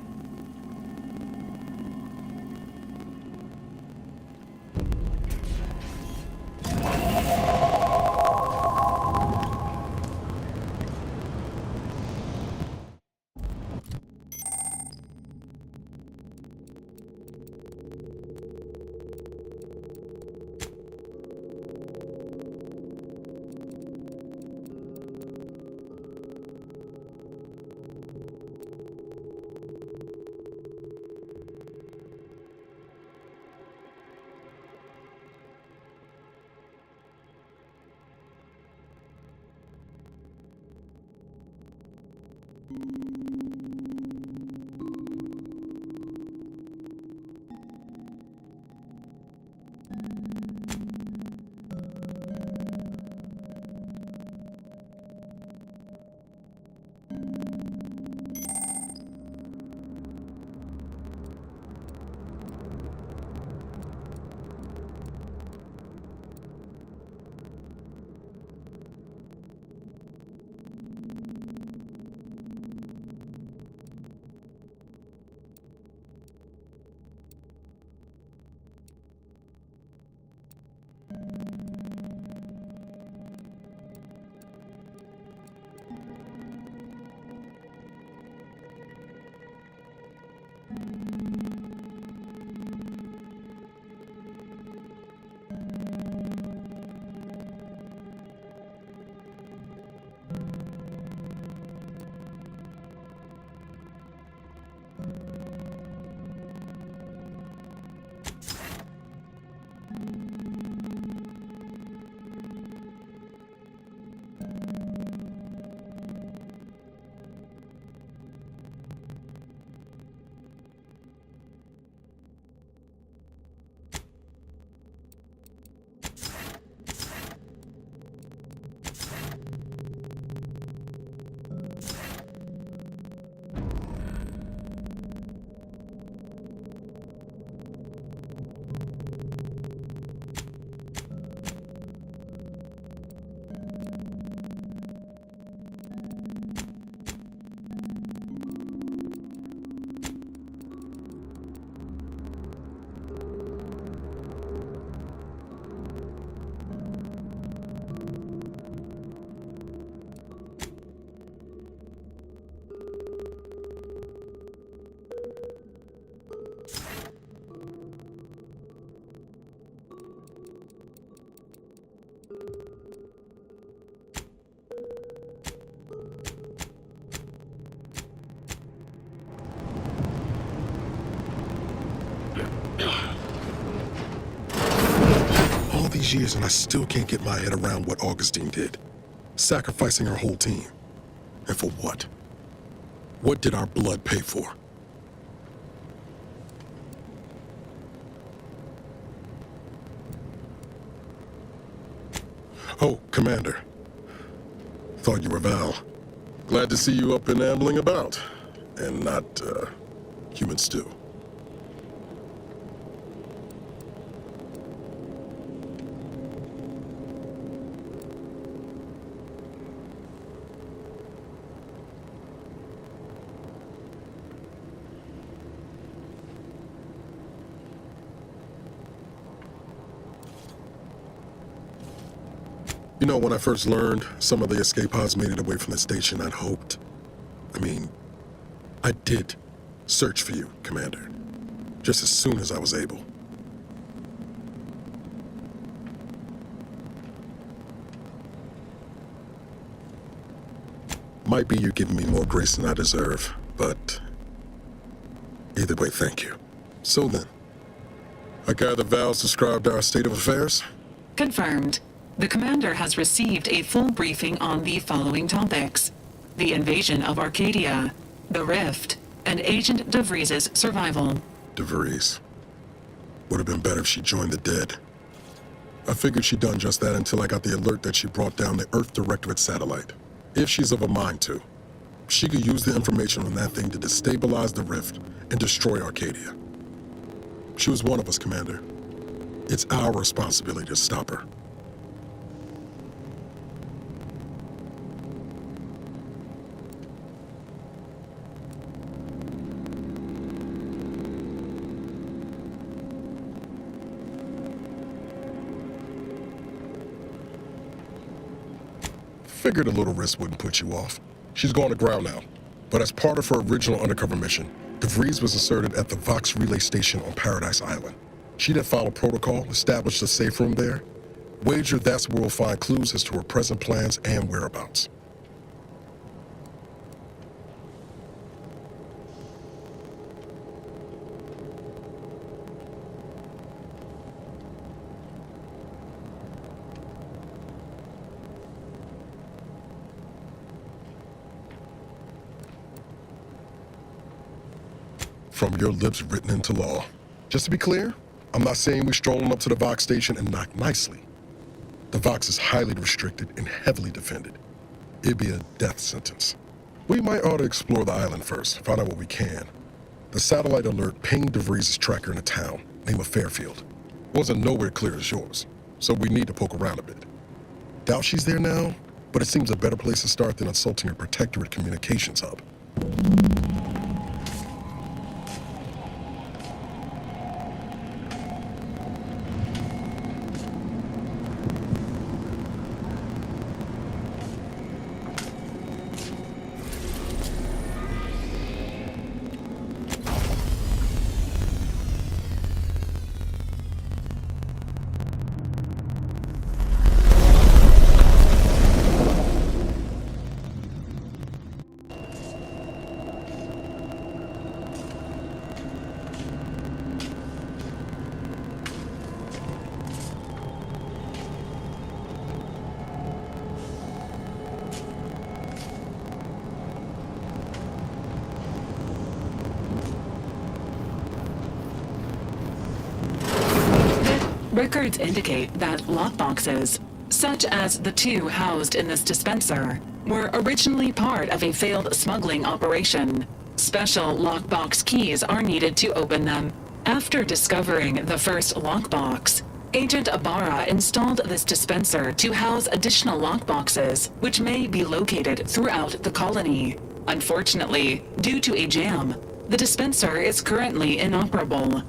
All these years and I still can't get my head around what Augustine did. Sacrificing her whole team. And for what? What did our blood pay for? Oh, Commander. Thought you were Val. Glad to see you up and ambling about. And not, human stew. know, when I first learned some of the escape pods made it away from the station, I'd hoped. I did search for you, Commander, just as soon as I was able. Might be you're giving me more grace than I deserve, but either way, thank you. So then, I gather Val's described our state of affairs? Confirmed. The commander has received a full briefing on the following topics: the invasion of Arcadia, the Rift, and Agent DeVries' survival. DeVries. Would have been better if she joined the dead. I figured she'd done just that until I got the alert that she brought down the Earth Directorate satellite. If she's of a mind to, she could use the information on that thing to destabilize the Rift and destroy Arcadia. She was one of us, Commander. It's our responsibility to stop her. Figured a little risk wouldn't put you off. She's gone to ground now, but as part of her original undercover mission, DeVries was inserted at the Vox relay station on Paradise Island. She did follow protocol, established a safe room there. Wager that's where we'll find clues as to her present plans and whereabouts. From your lips written into law. Just to be clear, I'm not saying we stroll up to the Vox station and knock nicely. The Vox is highly restricted and heavily defended. It'd be a death sentence. We might ought to explore the island first, find out what we can. The satellite alert pinged DeVries' tracker in a town, named Fairfield. Wasn't nowhere clear as yours, so we need to poke around a bit. Doubt she's there now, but it seems a better place to start than insulting her protectorate communications hub. Records indicate that lockboxes, such as the two housed in this dispenser, were originally part of a failed smuggling operation. Special lockbox keys are needed to open them. After discovering the first lockbox, Agent Ibarra installed this dispenser to house additional lockboxes, which may be located throughout the colony. Unfortunately, due to a jam, the dispenser is currently inoperable.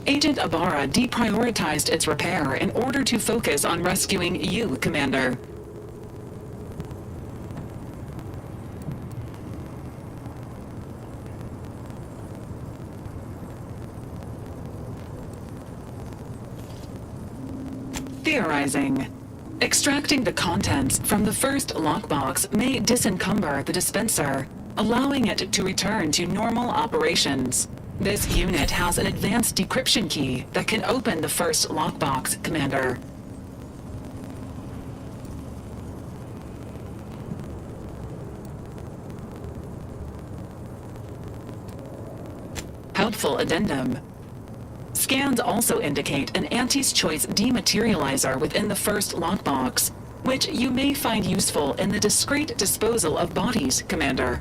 Agent Ibarra deprioritized its repair in order to focus on rescuing you, Commander. Theorizing. Extracting the contents from the first lockbox may disencumber the dispenser, allowing it to return to normal operations. This unit has an advanced decryption key that can open the first lockbox, Commander. Helpful addendum. Scans also indicate an Anti's Choice dematerializer within the first lockbox, which you may find useful in the discreet disposal of bodies, Commander.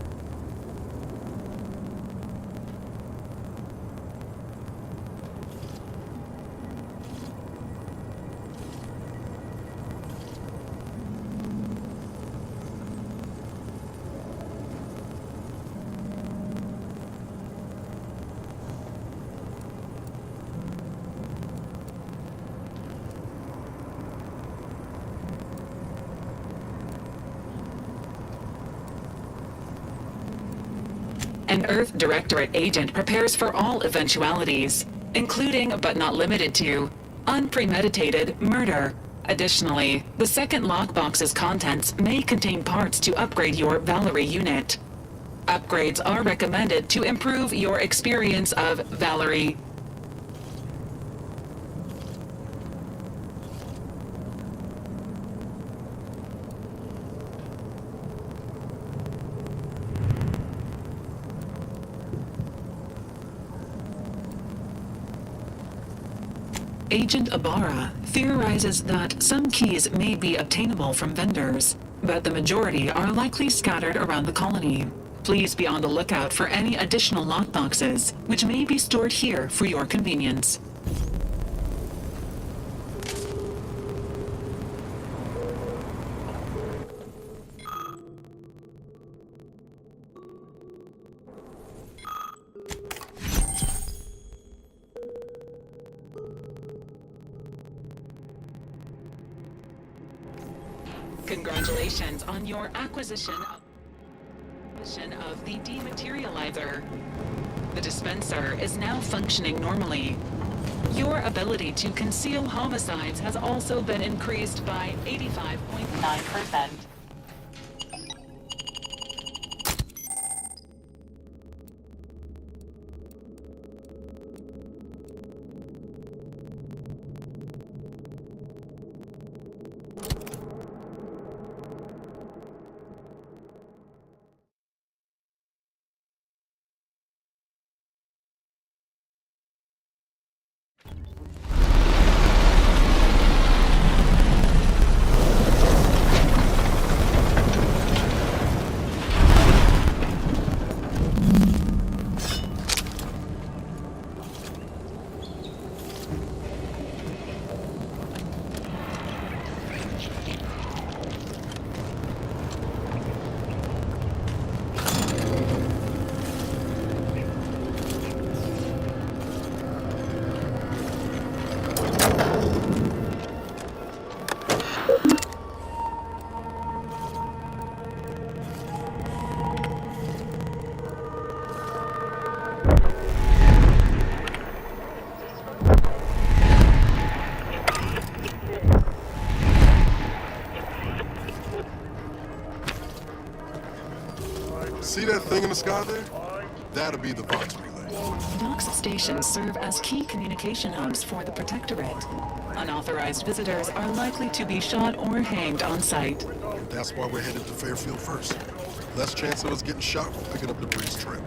An Earth Directorate agent prepares for all eventualities, including, but not limited to, unpremeditated murder. Additionally, the second lockbox's contents may contain parts to upgrade your Valerie unit. Upgrades are recommended to improve your experience of Valerie. Agent Ibarra theorizes that some keys may be obtainable from vendors, but the majority are likely scattered around the colony. Please be on the lookout for any additional lockboxes, which may be stored here for your convenience. Congratulations on your acquisition of the dematerializer. The dispenser is now functioning normally. Your ability to conceal homicides has also been increased by 85.9%. See that thing in the sky there? That'll be the Vox relay. Vox stations serve as key communication hubs for the Protectorate. Unauthorized visitors are likely to be shot or hanged on site. That's why we're headed to Fairfield first. Less chance of us getting shot while picking up the breeze trail.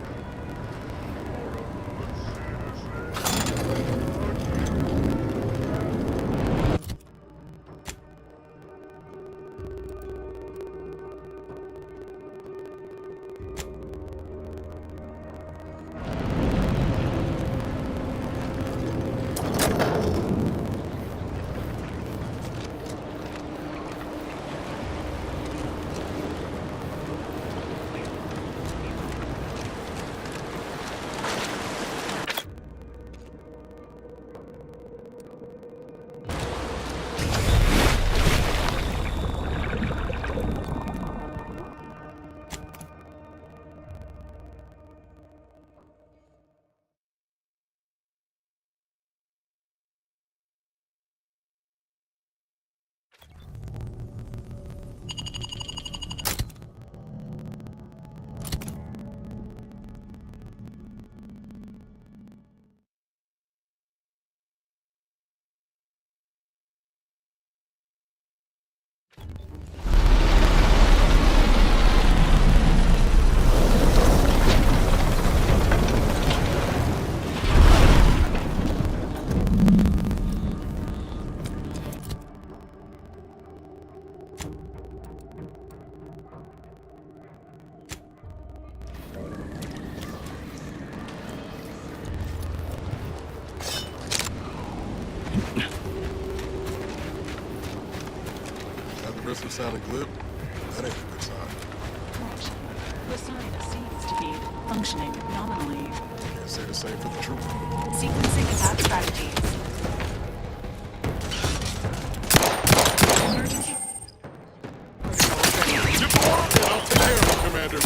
Aggressive sounding glib? That ain't a good sign. Correction. The sign seems to be functioning nominally. Can't say the same for the truth. Sequencing attack strategies. Emergency. I'll take care of it, Commander.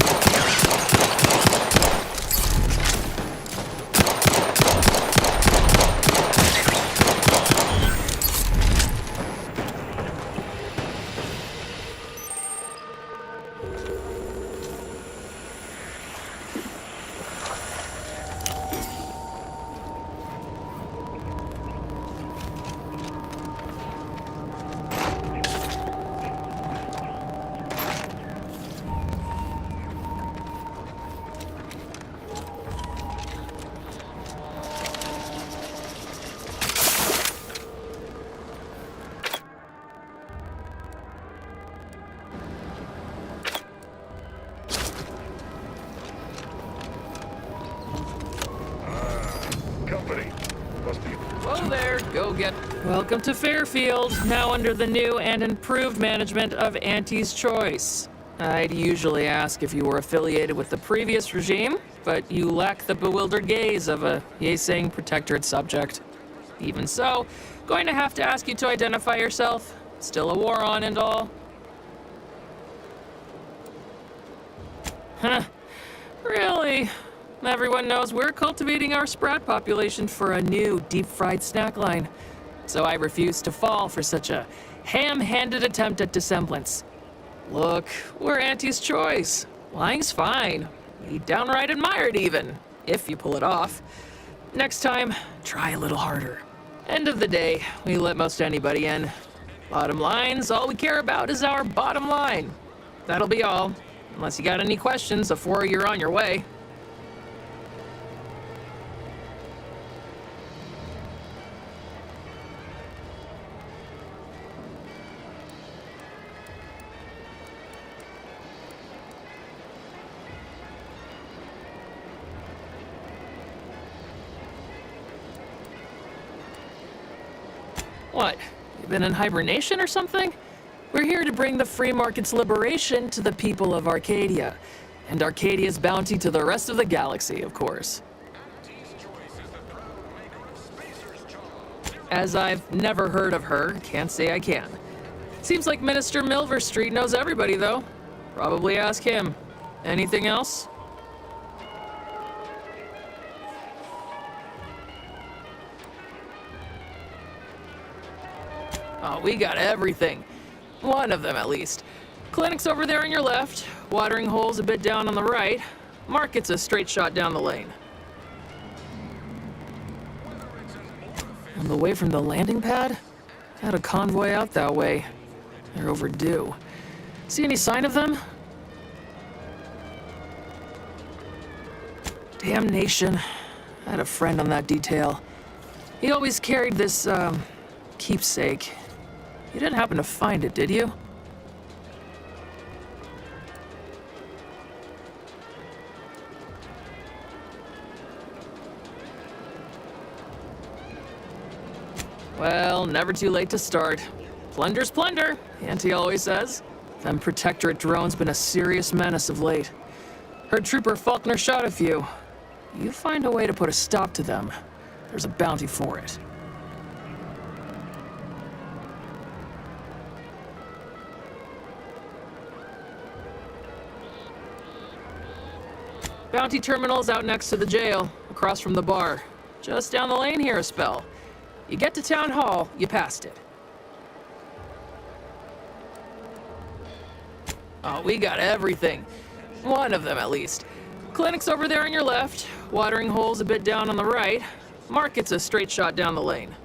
Whoa there, go get... Welcome to Fairfield, now under the new and improved management of Auntie's Choice. I'd usually ask if you were affiliated with the previous regime, but you lack the bewildered gaze of a yay-saying protectorate subject. Even so, going to have to ask you to identify yourself. Still a war on and all. Huh. Really? Everyone knows we're cultivating our sprat population for a new deep-fried snack line. So I refuse to fall for such a ham-handed attempt at dissemblance. Look, we're Auntie's Choice. Lying's fine. We downright admire it even, if you pull it off. Next time, try a little harder. End of the day, we let most anybody in. Bottom line's all we care about is our bottom line. That'll be all, unless you got any questions before you're on your way. What? You been in hibernation or something? We're here to bring the free market's liberation to the people of Arcadia, and Arcadia's bounty to the rest of the galaxy, of course. As I've never heard of her, can't say I can. Seems like Minister Milver Street knows everybody, though. Probably ask him. Anything else? Oh, we got everything. One of them, at least. Clinic's over there on your left, watering hole's a bit down on the right. Market's a straight shot down the lane. On the way from the landing pad? Had a convoy out that way. They're overdue. See any sign of them? Damnation. I had a friend on that detail. He always carried this, keepsake. You didn't happen to find it, did you? Well, never too late to start. Plunder's plunder, Auntie always says. Them Protectorate drones been a serious menace of late. Heard Trooper Faulkner shot a few. You find a way to put a stop to them. There's a bounty for it. Bounty terminal's out next to the jail, across from the bar. Just down the lane here a spell. You get to Town Hall, you passed it. Oh, we got everything. One of them, at least. Clinic's over there on your left, watering hole's a bit down on the right. Market's a straight shot down the lane.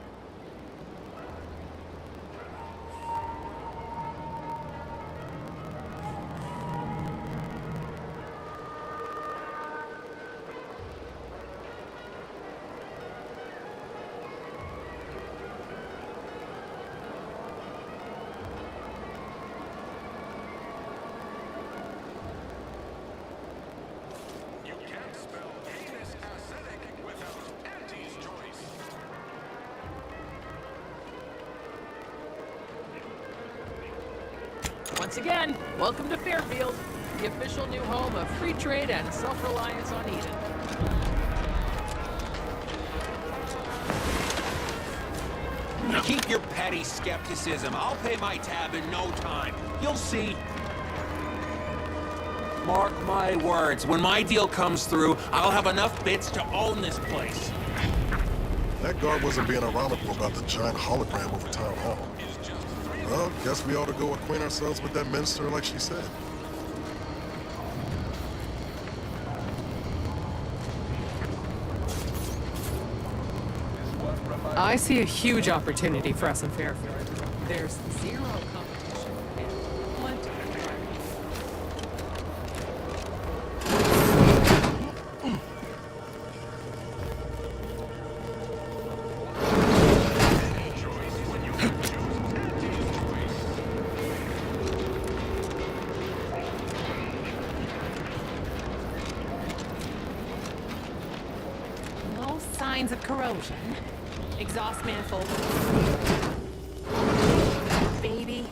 Once again, welcome to Fairfield, the official new home of free trade and self-reliance on Eden. Keep your petty skepticism. I'll pay my tab in no time. You'll see. Mark my words, when my deal comes through, I'll have enough bits to own this place. That guard wasn't being ironical about the giant hologram over Town Hall. Well, guess we ought to go acquaint ourselves with that minister like she said. I see a huge opportunity for us in Fairfield. There's zero competition and plenty of drive. No signs of corrosion. Exhaust manifold. Baby,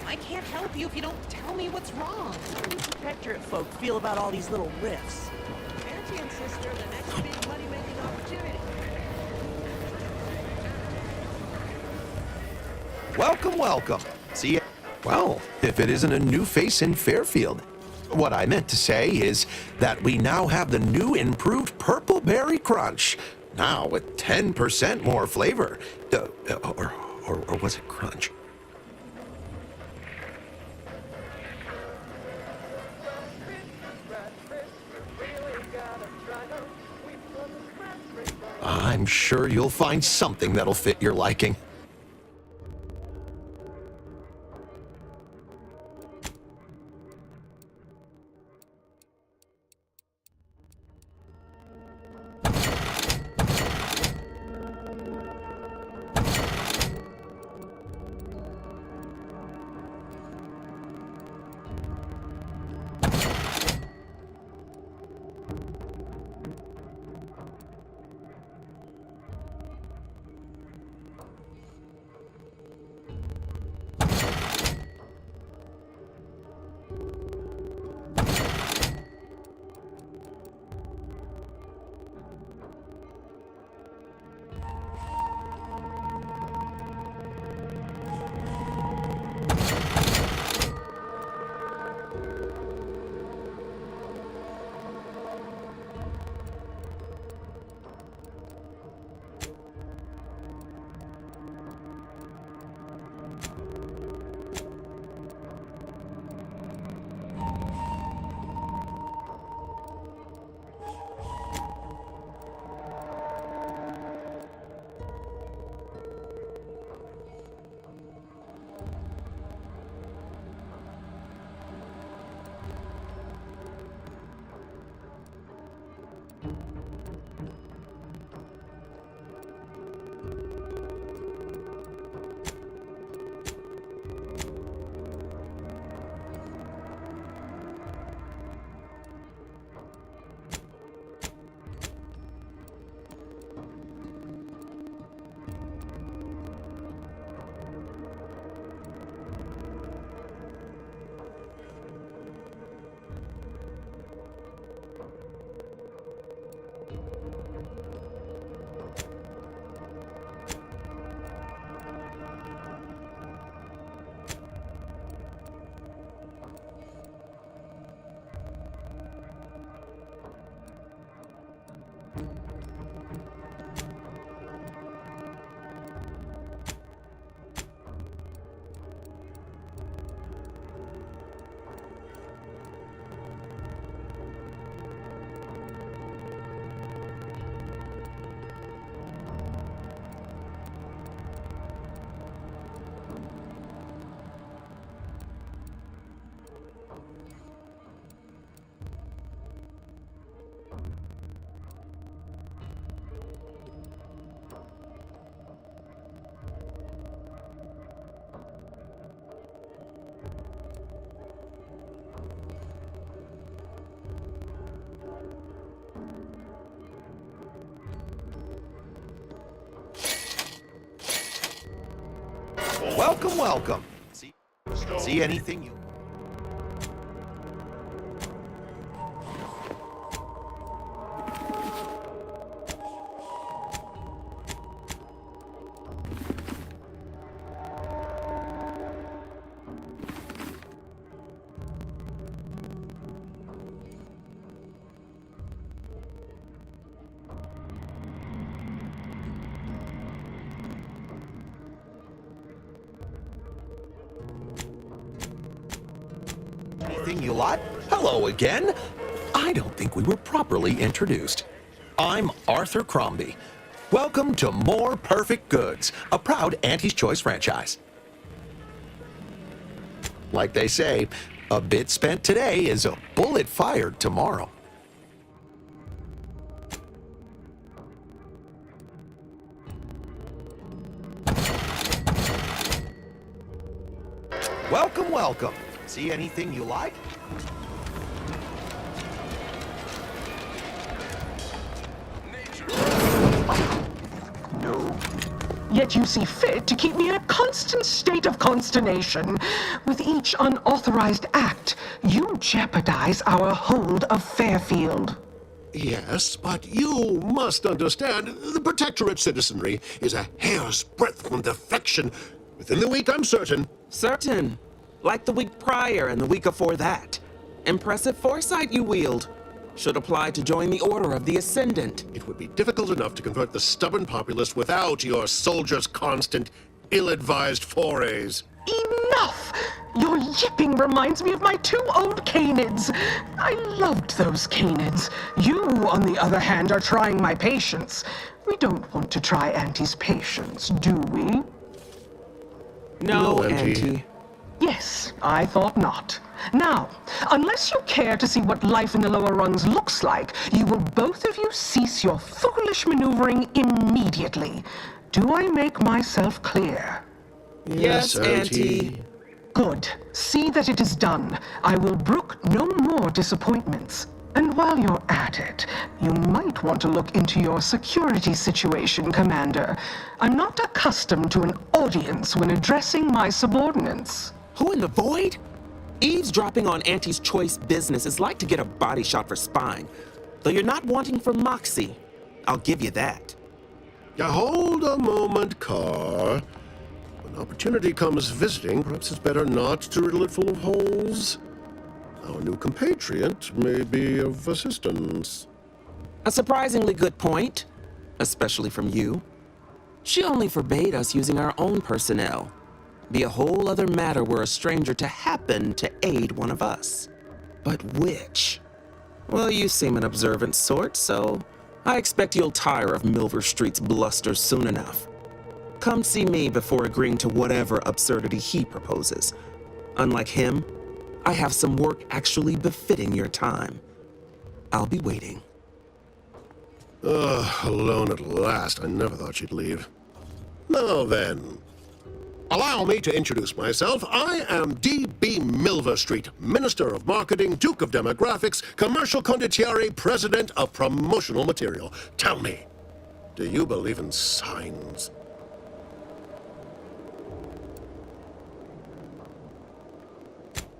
I can't help you if you don't tell me what's wrong. How do protectorate folk feel about all these little riffs? Auntie and sister, the next big money-making opportunity. Welcome, welcome. See, well, if it isn't a new face in Fairfield. What I meant to say is that we now have the new improved Purple Berry Crunch. Now with 10% more flavor. Or was it crunch? I'm sure you'll find something that'll fit your liking. Welcome, welcome. See anything you... Anything you like? Hello again. I don't think we were properly introduced. I'm Arthur Crombie. Welcome to More Perfect Goods, a proud Auntie's Choice franchise. Like they say, a bit spent today is a bullet fired tomorrow. Welcome, welcome. See anything you like? Yet you see fit to keep me in a constant state of consternation. With each unauthorized act, you jeopardize our hold of Fairfield. Yes, but you must understand, the Protectorate citizenry is a hair's breadth from defection. Within the week, I'm certain. Certain? Like the week prior and the week before that. Impressive foresight you wield. Should apply to join the Order of the Ascendant. It would be difficult enough to convert the stubborn populace without your soldiers' constant, ill-advised forays. Enough! Your yipping reminds me of my 2 old canids. I loved those canids. You, on the other hand, are trying my patience. We don't want to try Auntie's patience, do we? No, Auntie. Yes, I thought not. Now, unless you care to see what life in the lower rungs looks like, you will both of you cease your foolish maneuvering immediately. Do I make myself clear? Yes, Auntie. Good. See that it is done. I will brook no more disappointments. And while you're at it, you might want to look into your security situation, Commander. I'm not accustomed to an audience when addressing my subordinates. Who in the void? Eavesdropping on Auntie's choice business is like to get a body shot for spine. Though you're not wanting for moxie. I'll give you that. Now hold a moment, Carr. When opportunity comes visiting, perhaps it's better not to riddle it full of holes. Our new compatriot may be of assistance. A surprisingly good point, especially from you. She only forbade us using our own personnel. Be a whole other matter were a stranger to happen to aid one of us. But which? Well, you seem an observant sort, so I expect you'll tire of Milver Street's bluster soon enough. Come see me before agreeing to whatever absurdity he proposes. Unlike him, I have some work actually befitting your time. I'll be waiting. Alone at last. I never thought she'd leave. Now then, allow me to introduce myself. I am D.B. Milver Street, Minister of Marketing, Duke of Demographics, Commercial Condottiere, President of Promotional Material. Tell me, do you believe in signs?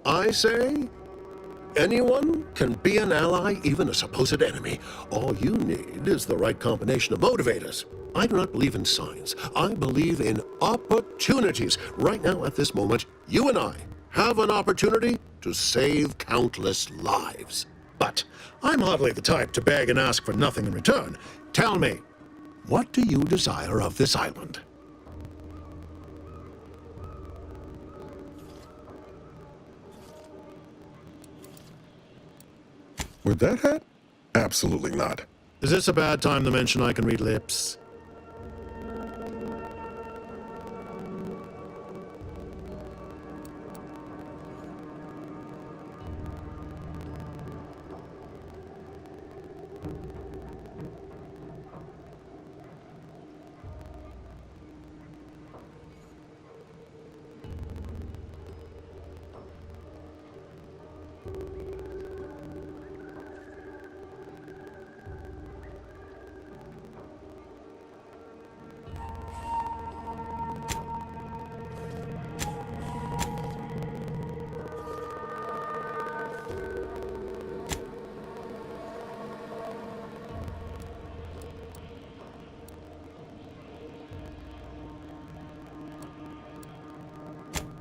I say, anyone can be an ally, even a supposed enemy. All you need is the right combination of motivators. I do not believe in signs. I believe in opportunities. Right now, at this moment, you and I have an opportunity to save countless lives. But I'm hardly the type to beg and ask for nothing in return. Tell me, what do you desire of this island? With that hat? Absolutely not. Is this a bad time to mention I can read lips?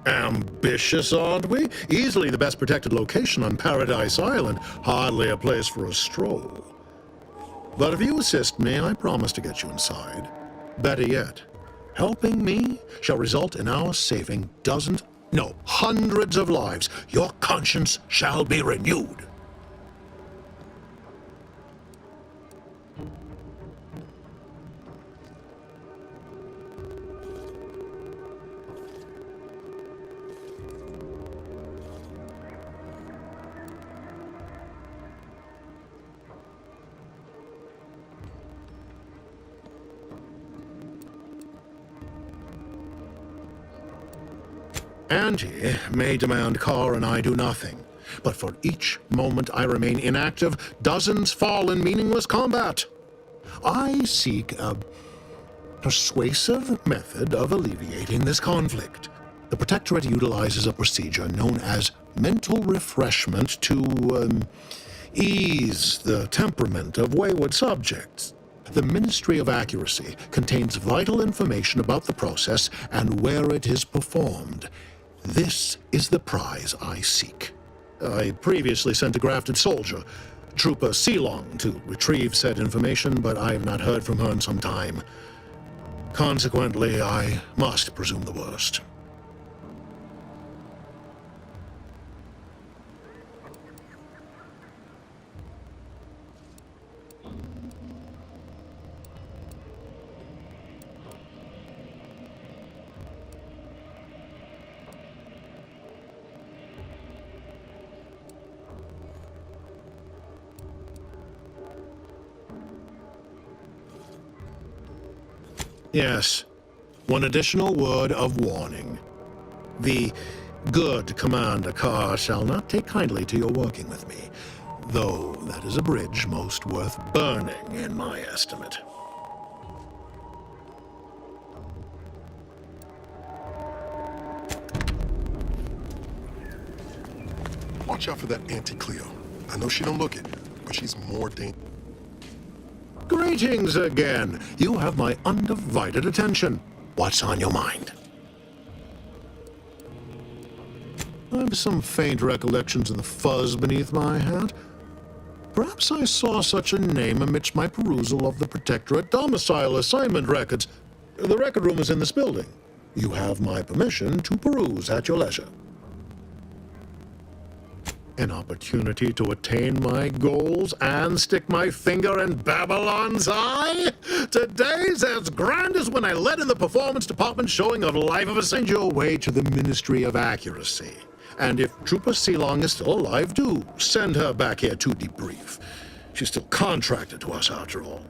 Ambitious, aren't we? Easily the best protected location on Paradise Island. Hardly a place for a stroll. But if you assist me, I promise to get you inside. Better yet, helping me shall result in our saving dozens, no, hundreds of lives. Your conscience shall be renewed. Angie may demand Carr and I do nothing, but for each moment I remain inactive, dozens fall in meaningless combat. I seek a persuasive method of alleviating this conflict. The Protectorate utilizes a procedure known as mental refreshment to ease the temperament of wayward subjects. The Ministry of Accuracy contains vital information about the process and where it is performed. This is the prize I seek. I previously sent a grafted soldier, Trooper Sealong, to retrieve said information, but I have not heard from her in some time. Consequently, I must presume the worst. Yes, one additional word of warning. The good Commander Carr shall not take kindly to your working with me, though that is a bridge most worth burning in my estimate. Watch out for that Auntie Cleo. I know she don't look it, but she's more dangerous. Greetings again. You have my undivided attention. What's on your mind? I have some faint recollections of the fuzz beneath my hat. Perhaps I saw such a name amidst my perusal of the Protectorate domicile assignment records. The record room is in this building. You have my permission to peruse at your leisure. An opportunity to attain my goals and stick my finger in Babylon's eye? Today's as grand as when I led in the performance department showing of Life of a Send your way to the Ministry of Accuracy. And if Trooper Sealong is still alive, do send her back here to debrief. She's still contracted to us after all.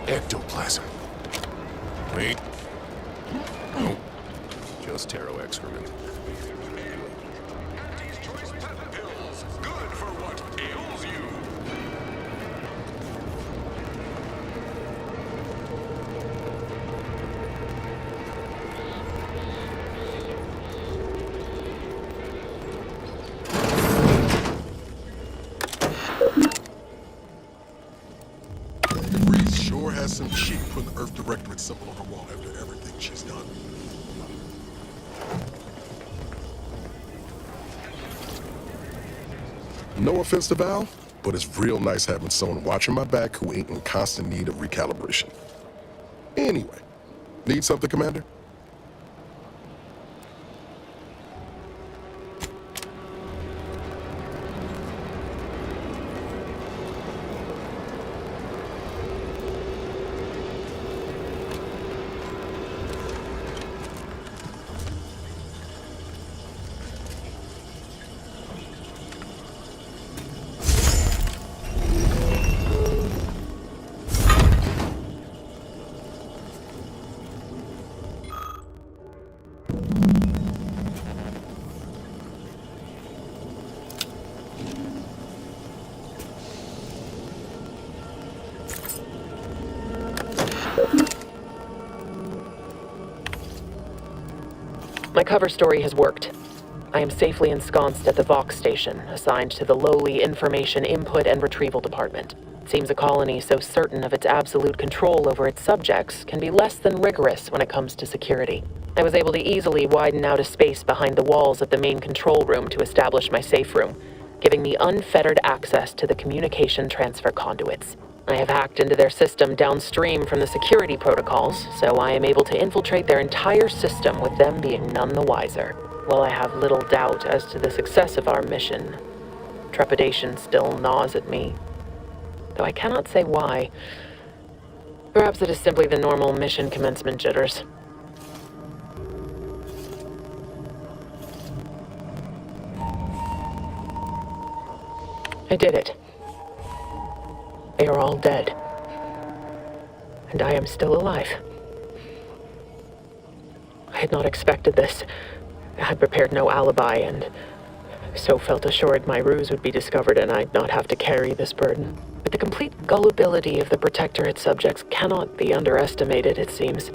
Ectoplasm. Wait. No. Just taro excrement. Good for what ails you. Sure has some cheek putting the Earth Directorate symbol on her wall after everything she's done. No offense to Val, but it's real nice having someone watching my back who ain't in constant need of recalibration. Anyway, need something, Commander? My cover story has worked. I am safely ensconced at the Vox station, assigned to the lowly Information Input and Retrieval Department. It seems a colony so certain of its absolute control over its subjects can be less than rigorous when it comes to security. I was able to easily widen out a space behind the walls of the main control room to establish my safe room, giving me unfettered access to the communication transfer conduits. I have hacked into their system downstream from the security protocols, so I am able to infiltrate their entire system with them being none the wiser. While I have little doubt as to the success of our mission, trepidation still gnaws at me, though I cannot say why. Perhaps it is simply the normal mission commencement jitters. I did it. They are all dead. And I am still alive. I had not expected this. I had prepared no alibi, and so felt assured my ruse would be discovered and I'd not have to carry this burden. But the complete gullibility of the Protectorate subjects cannot be underestimated, it seems.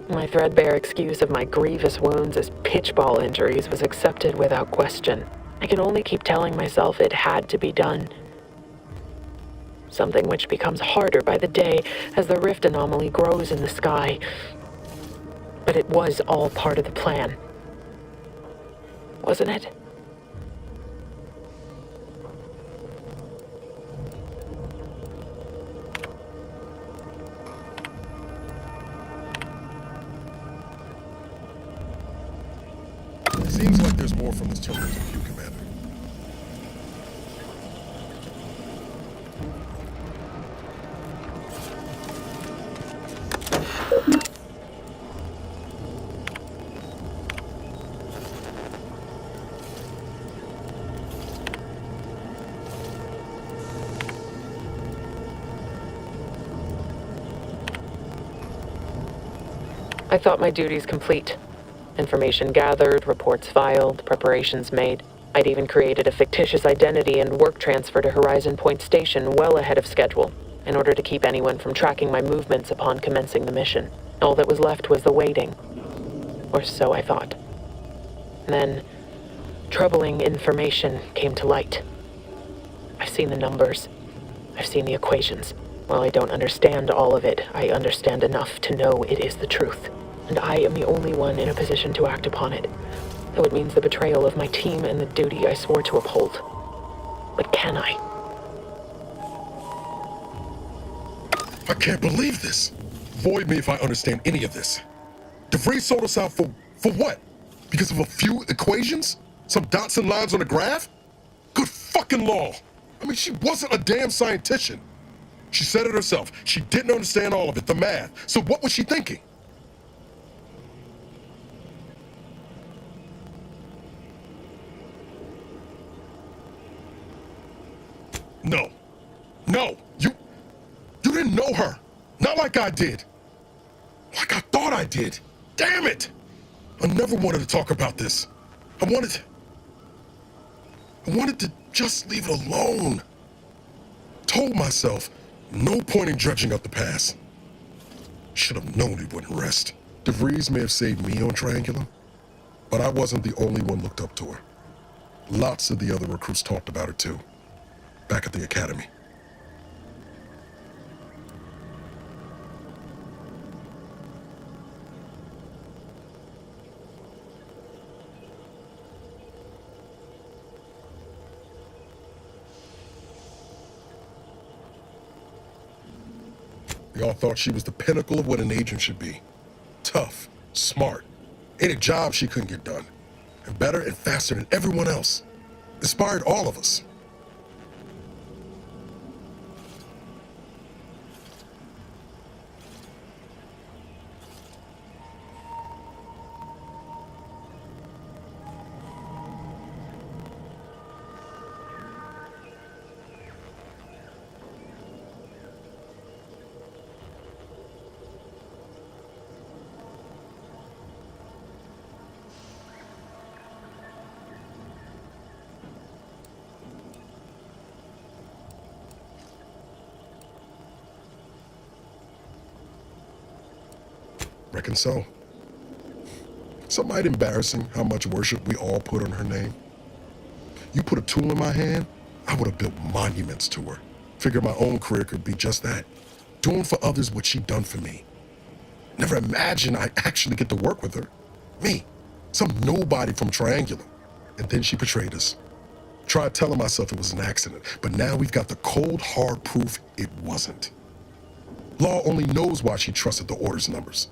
My threadbare excuse of my grievous wounds as pitchball injuries was accepted without question. I can only keep telling myself it had to be done. Something which becomes harder by the day as the rift anomaly grows in the sky. But it was all part of the plan. Wasn't it? Seems like there's more from this terminal view, Commander. I thought my duties complete. Information gathered, reports filed, preparations made. I'd even created a fictitious identity and work transfer to Horizon Point Station well ahead of schedule, in order to keep anyone from tracking my movements upon commencing the mission. All that was left was the waiting. Or so I thought. Then, troubling information came to light. I've seen the numbers. I've seen the equations. While I don't understand all of it, I understand enough to know it is the truth. And I am the only one in a position to act upon it, though it means the betrayal of my team and the duty I swore to uphold. But can I? I can't believe this. Void me if I understand any of this. DeVries sold us out for what? Because of a few equations? Some dots and lines on a graph? Good fucking law. I mean, she wasn't a damn scientist. She said it herself. She didn't understand all of it, the math. So what was she thinking? No, you didn't know her. Not like I did. Like I thought I did. Damn it! I never wanted to talk about this. I wanted to just leave it alone. Told myself, no point in dredging up the past. Should have known he wouldn't rest. DeVries may have saved me on Triangulum, but I wasn't the only one looked up to her. Lots of the other recruits talked about her too, back at the academy. They all thought she was the pinnacle of what an agent should be. Tough, smart, any job she couldn't get done. And better and faster than everyone else. Inspired all of us. Reckon so. Something might embarrassing how much worship we all put on her name. You put a tool in my hand, I would have built monuments to her. Figure my own career could be just that. Doing for others what she done for me. Never imagined I'd actually get to work with her. Me, some nobody from Triangular. And then she betrayed us. Tried telling myself it was an accident, but now we've got the cold, hard proof it wasn't. Law only knows why she trusted the Order's numbers.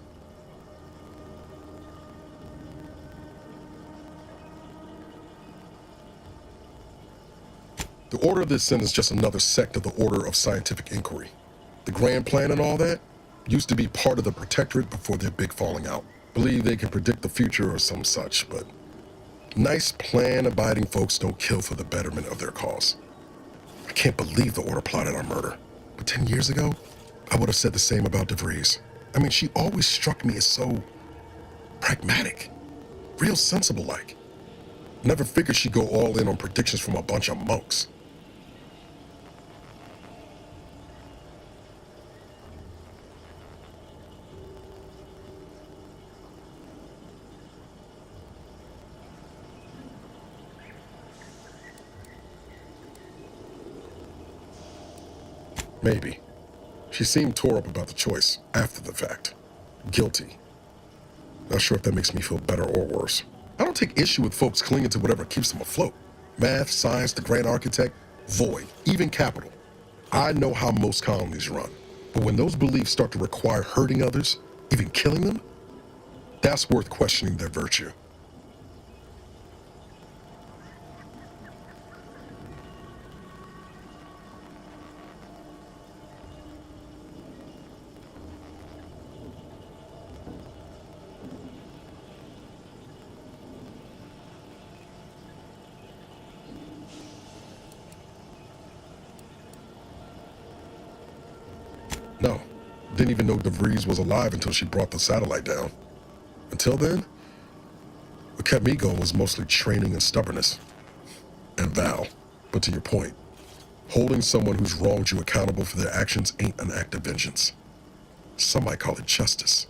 The Order of this Sin is just another sect of the Order of Scientific Inquiry. The grand plan and all that used to be part of the Protectorate before their big falling out. Believe they can predict the future or some such, but nice plan-abiding folks don't kill for the betterment of their cause. I can't believe the Order plotted our murder. But 10 years ago, I would have said the same about DeVries. I mean, she always struck me as so pragmatic, real sensible-like. Never figured she'd go all in on predictions from a bunch of monks. Maybe. She seemed tore up about the choice after the fact. Guilty. Not sure if that makes me feel better or worse. I don't take issue with folks clinging to whatever keeps them afloat. Math, science, the grand architect, void, even capital. I know how most colonies run. But when those beliefs start to require hurting others, even killing them, that's worth questioning their virtue. No, didn't even know DeVries was alive until she brought the satellite down. Until then, what kept me going was mostly training and stubbornness. And Val. But to your point, holding someone who's wronged you accountable for their actions ain't an act of vengeance. Some might call it justice.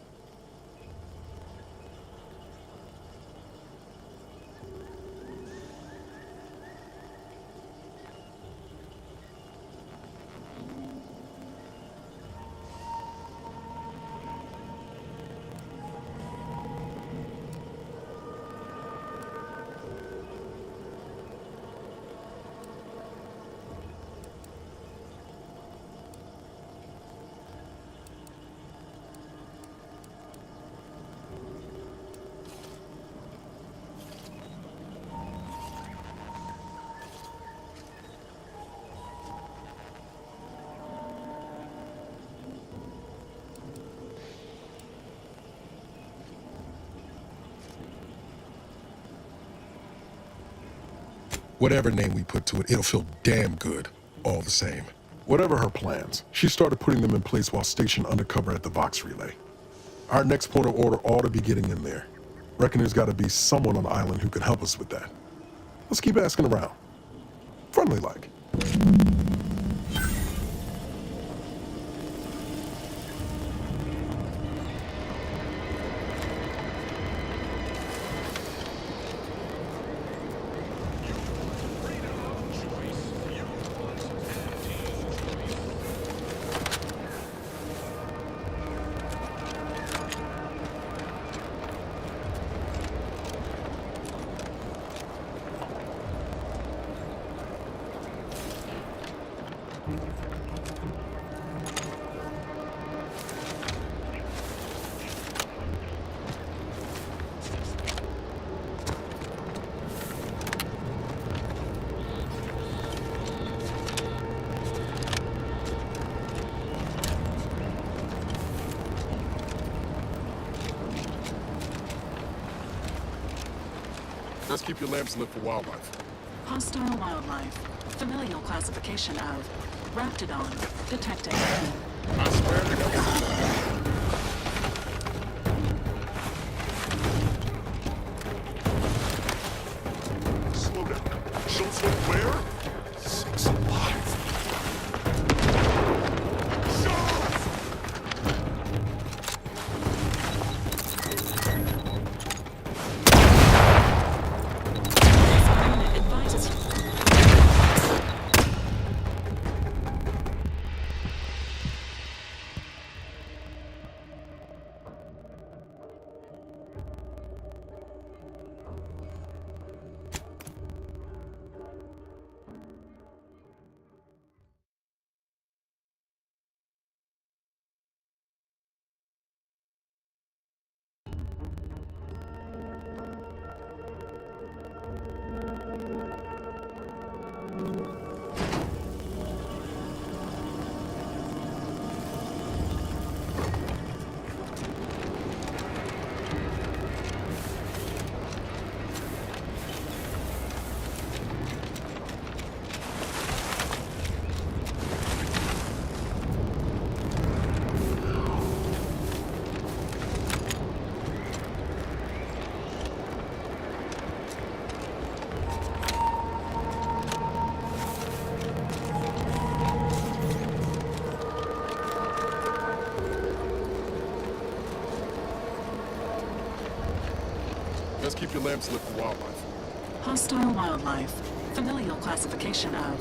Whatever name we put to it, it'll feel damn good, all the same. Whatever her plans, she started putting them in place while stationed undercover at the Vox Relay. Our next port of order ought to be getting in there. Reckon there's got to be someone on the island who can help us with that. Let's keep asking around. Friendly-like. Let's keep your lamps lit for wildlife. Hostile wildlife. Familial classification of Raptidon detected. I swear to God. Slow down. Show us where? Sakes alive. Best keep your lamps lit for wildlife. Hostile wildlife. Familial classification of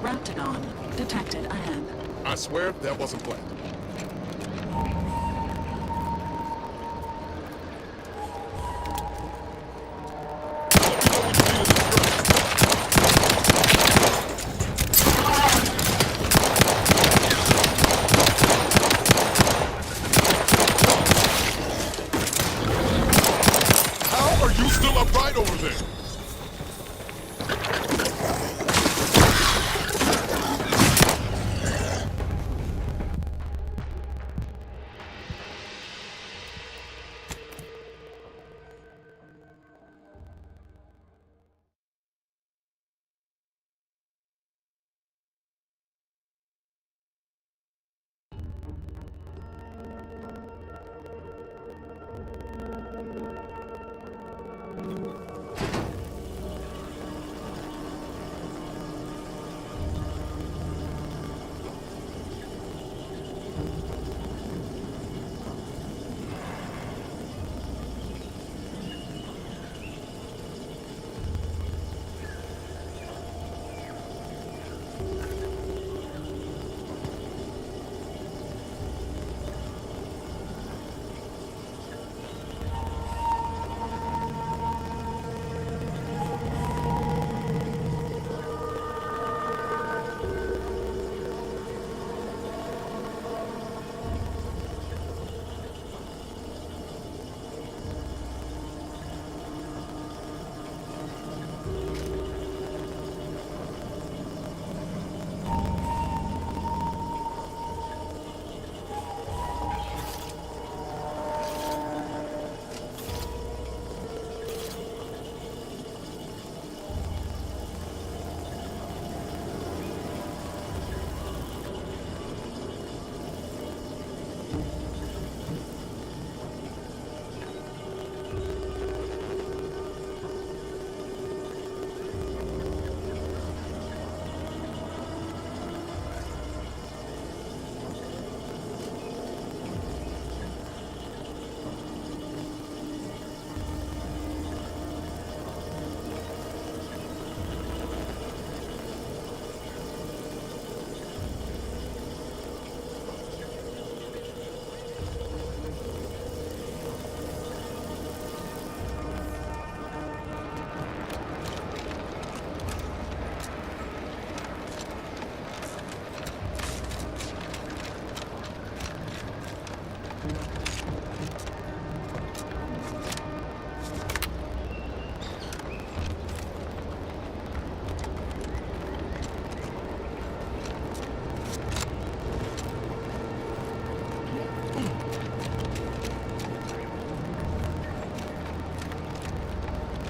Raptidon detected ahead. I swear that wasn't planned. How are you still upright over there?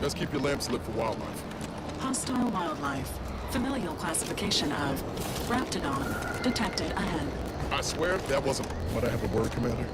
Best keep your lamps lit for wildlife. Hostile wildlife. Familial classification of Raptidon detected ahead. I swear that wasn't... Might I have a word, Commander?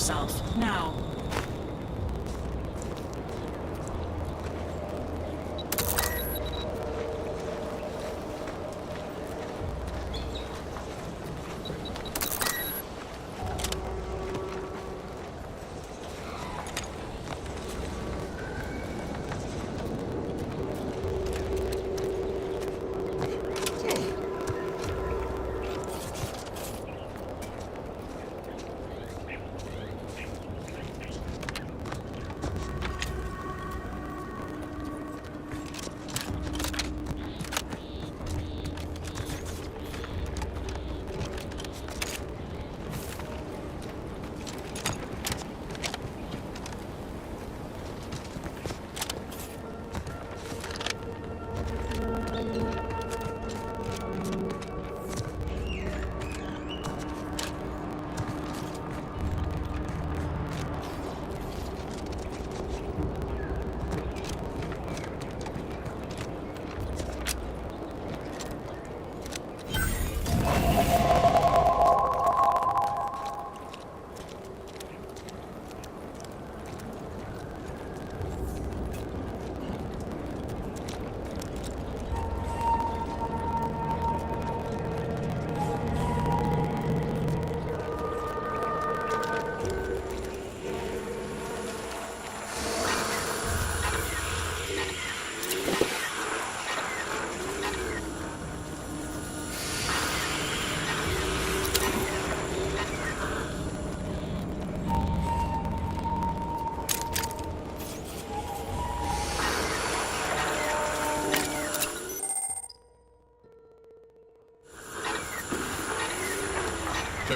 yourself, now.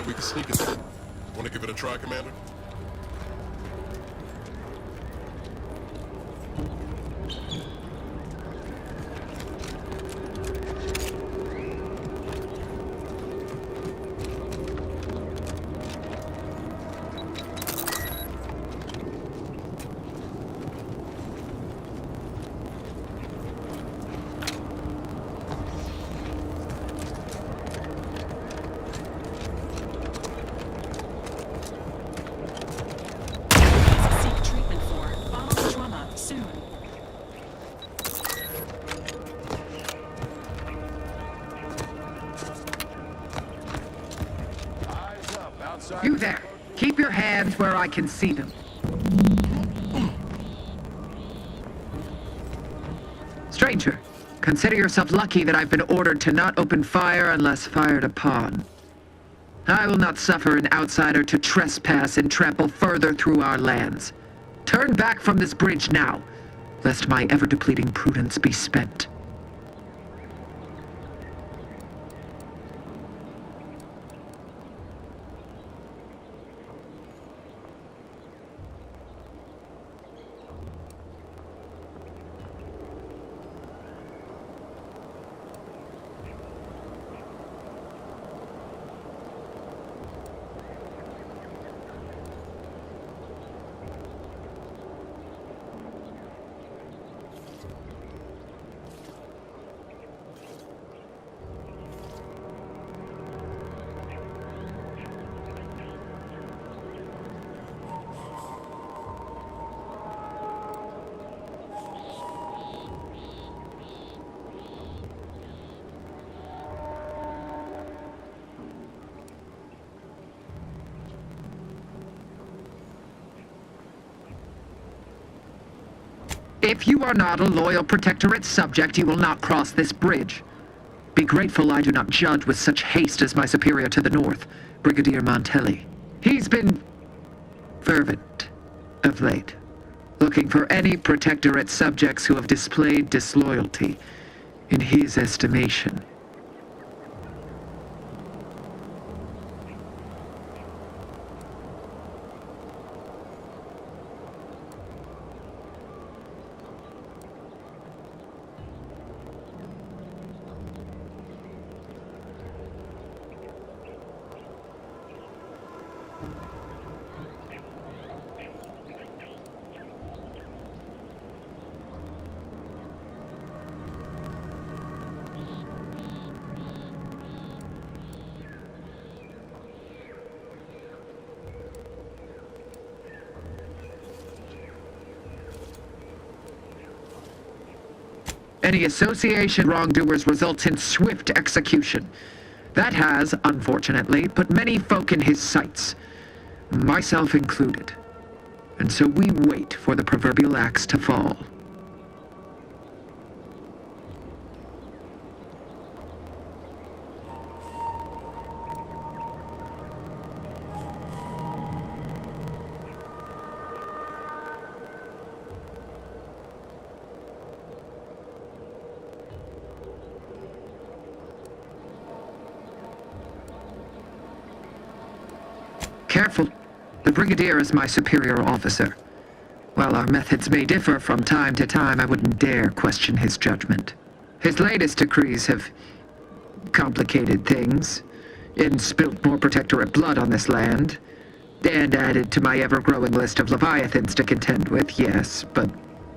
We can sneak it. Want to give it a try, Commander? You there. Keep your hands where I can see them. Stranger, consider yourself lucky that I've been ordered to not open fire unless fired upon. I will not suffer an outsider to trespass and trample further through our lands. Turn back from this bridge now, lest my ever-depleting prudence be spent. If you are not a loyal Protectorate subject, you will not cross this bridge. Be grateful I do not judge with such haste as my superior to the north, Brigadier Montelli. He's been fervent of late, looking for any Protectorate subjects who have displayed disloyalty in his estimation. Any association wrongdoers results in swift execution. That has, unfortunately, put many folk in his sights, myself included. And so we wait for the proverbial axe to fall. Careful. The Brigadier is my superior officer. While our methods may differ from time to time, I wouldn't dare question his judgment. His latest decrees have complicated things, and spilt more Protectorate blood on this land, and added to my ever-growing list of Leviathans to contend with, yes, but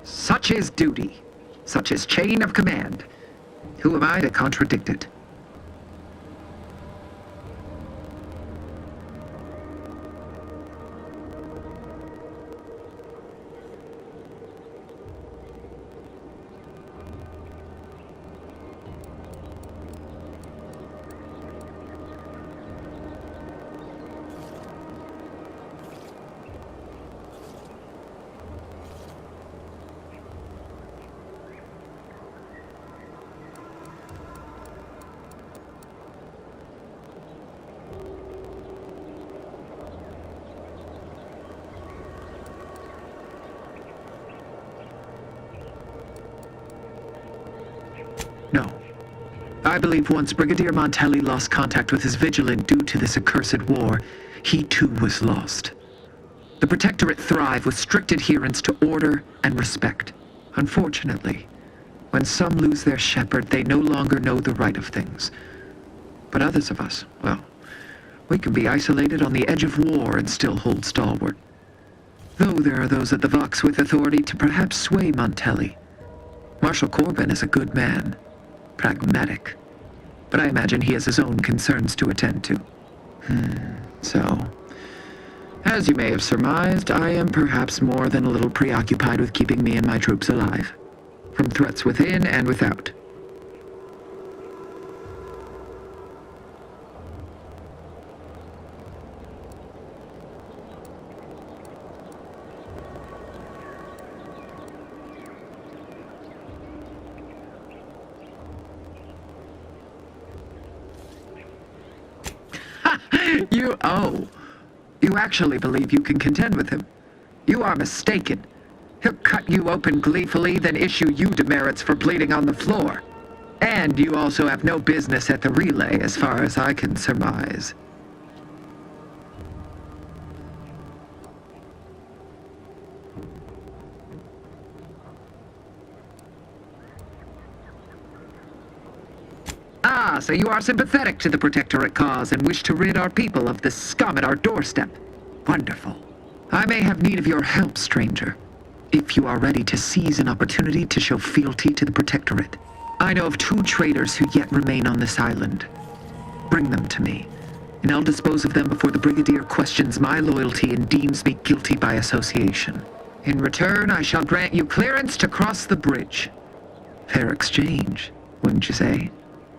such is duty, such is chain of command. Who am I to contradict it? No. I believe once Brigadier Montelli lost contact with his vigilant due to this accursed war, he too was lost. The Protectorate thrive with strict adherence to order and respect. Unfortunately, when some lose their shepherd, they no longer know the right of things. But others of us, well, we can be isolated on the edge of war and still hold stalwart. Though there are those at the Vox with authority to perhaps sway Montelli. Marshal Corbin is a good man. Pragmatic. But I imagine he has his own concerns to attend to. So, as you may have surmised, I am perhaps more than a little preoccupied with keeping me and my troops alive. From threats within and without. You actually believe you can contend with him. You are mistaken. He'll cut you open gleefully, then issue you demerits for bleeding on the floor. And you also have no business at the relay, as far as I can surmise. Ah, so you are sympathetic to the Protectorate cause and wish to rid our people of this scum at our doorstep. Wonderful. I may have need of your help, stranger, if you are ready to seize an opportunity to show fealty to the Protectorate. I know of 2 traitors who yet remain on this island. Bring them to me, and I'll dispose of them before the Brigadier questions my loyalty and deems me guilty by association. In return, I shall grant you clearance to cross the bridge. Fair exchange, wouldn't you say?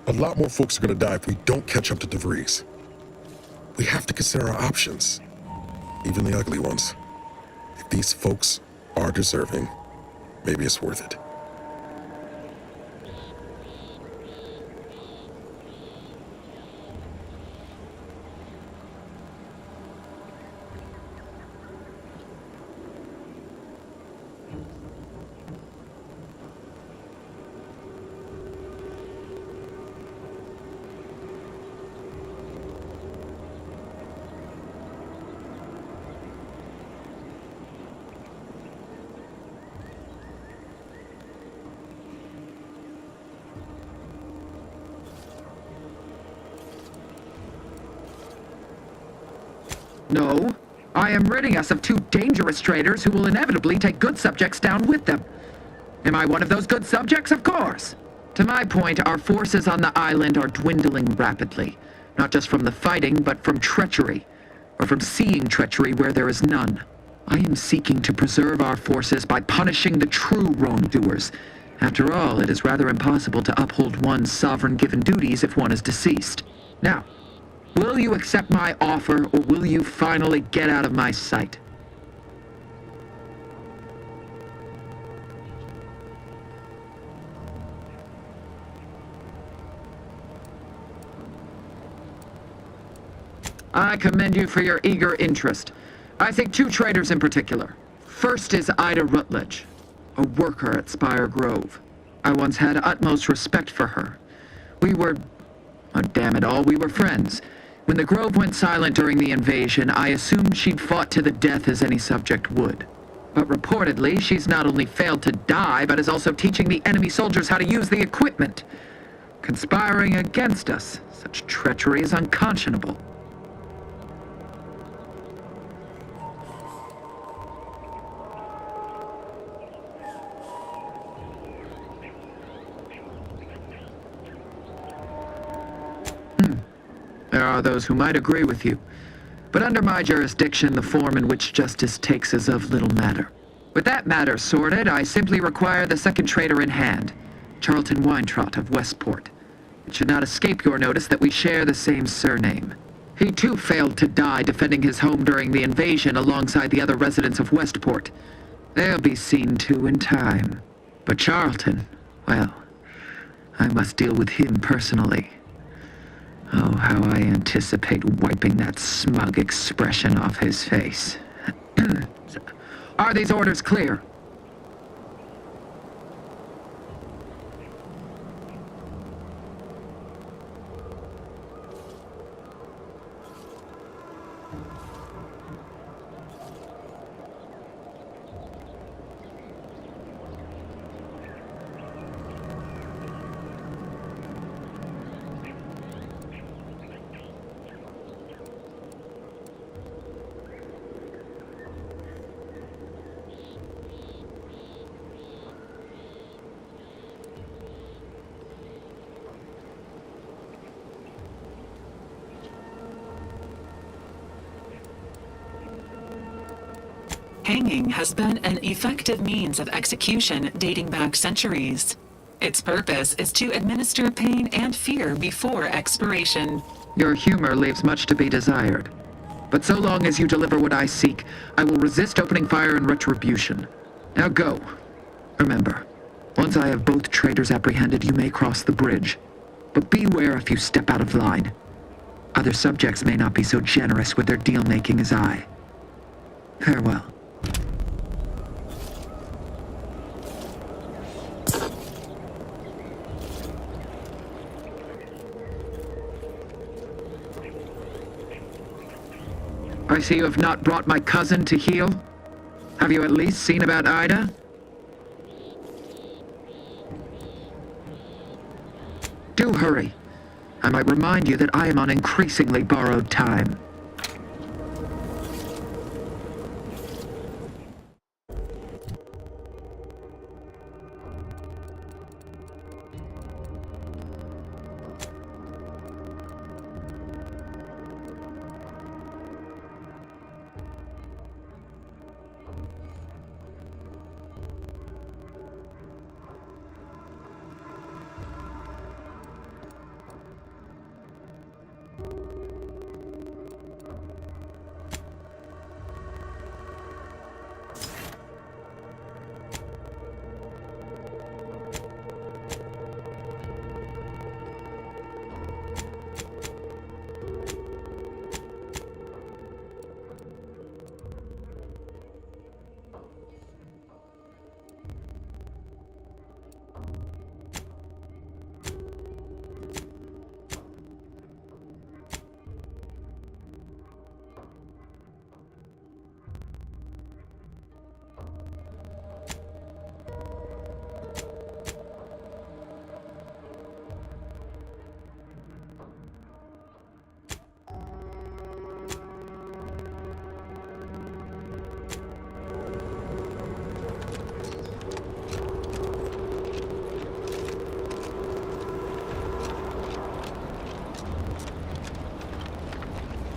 A lot more folks are gonna die if we don't catch up to DeVries. We have to consider our options, even the ugly ones. If these folks are deserving, maybe it's worth it. No, I am ridding us of 2 dangerous traitors who will inevitably take good subjects down with them. Am I one of those good subjects? Of course. To my point, our forces on the island are dwindling rapidly. Not just from the fighting, but from treachery. Or from seeing treachery where there is none. I am seeking to preserve our forces by punishing the true wrongdoers, After all, it is rather impossible to uphold one's sovereign-given duties if one is deceased. Now, will you accept my offer, or will you finally get out of my sight? I commend you for your eager interest. I think two traitors in particular. First is Ida Rutledge, a worker at Spire Grove. I once had utmost respect for her. We were... oh, damn it all, we were friends. When the Grove went silent during the invasion, I assumed she'd fought to the death as any subject would. But reportedly, she's not only failed to die, but is also teaching the enemy soldiers how to use the equipment. Conspiring against us. Such treachery is unconscionable. There are those who might agree with you. But under my jurisdiction, the form in which justice takes is of little matter. With that matter sorted, I simply require the second traitor in hand, Charlton Weintraut of Westport. It should not escape your notice that we share the same surname. He too failed to die defending his home during the invasion alongside the other residents of Westport. They'll be seen to in time. But Charlton, well, I must deal with him personally. Oh, how I anticipate wiping that smug expression off his face. Are these orders clear? Hanging has been an effective means of execution dating back centuries. Its purpose is to administer pain and fear before expiration. Your humor leaves much to be desired. But so long as you deliver what I seek, I will resist opening fire in retribution. Now go. Remember, once I have both traitors apprehended, you may cross the bridge. But beware if you step out of line. Other subjects may not be so generous with their deal-making as I. Farewell. I see you have not brought my cousin to heal. Have you at least seen about Ida? Do hurry. I might remind you that I am on increasingly borrowed time.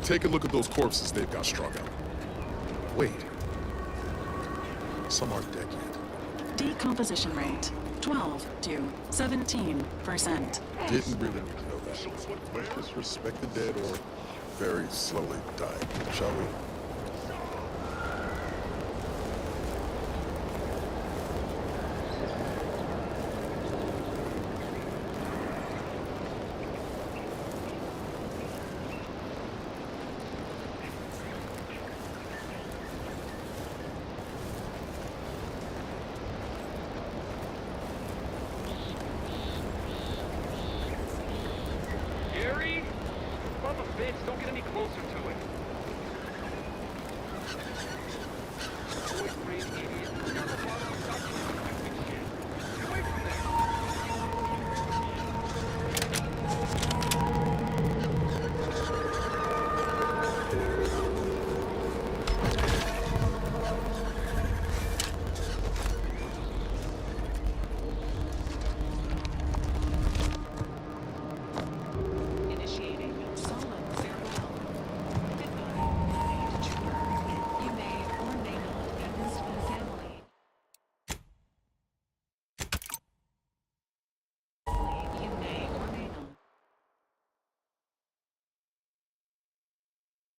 Take a look at those corpses they've got strung out. Wait. Some aren't dead yet. Decomposition rate 12 to 17%. Didn't really need to know that. Let's just respect the dead or very slowly die, shall we? Gary? Son of a bitch, don't get any closer to him.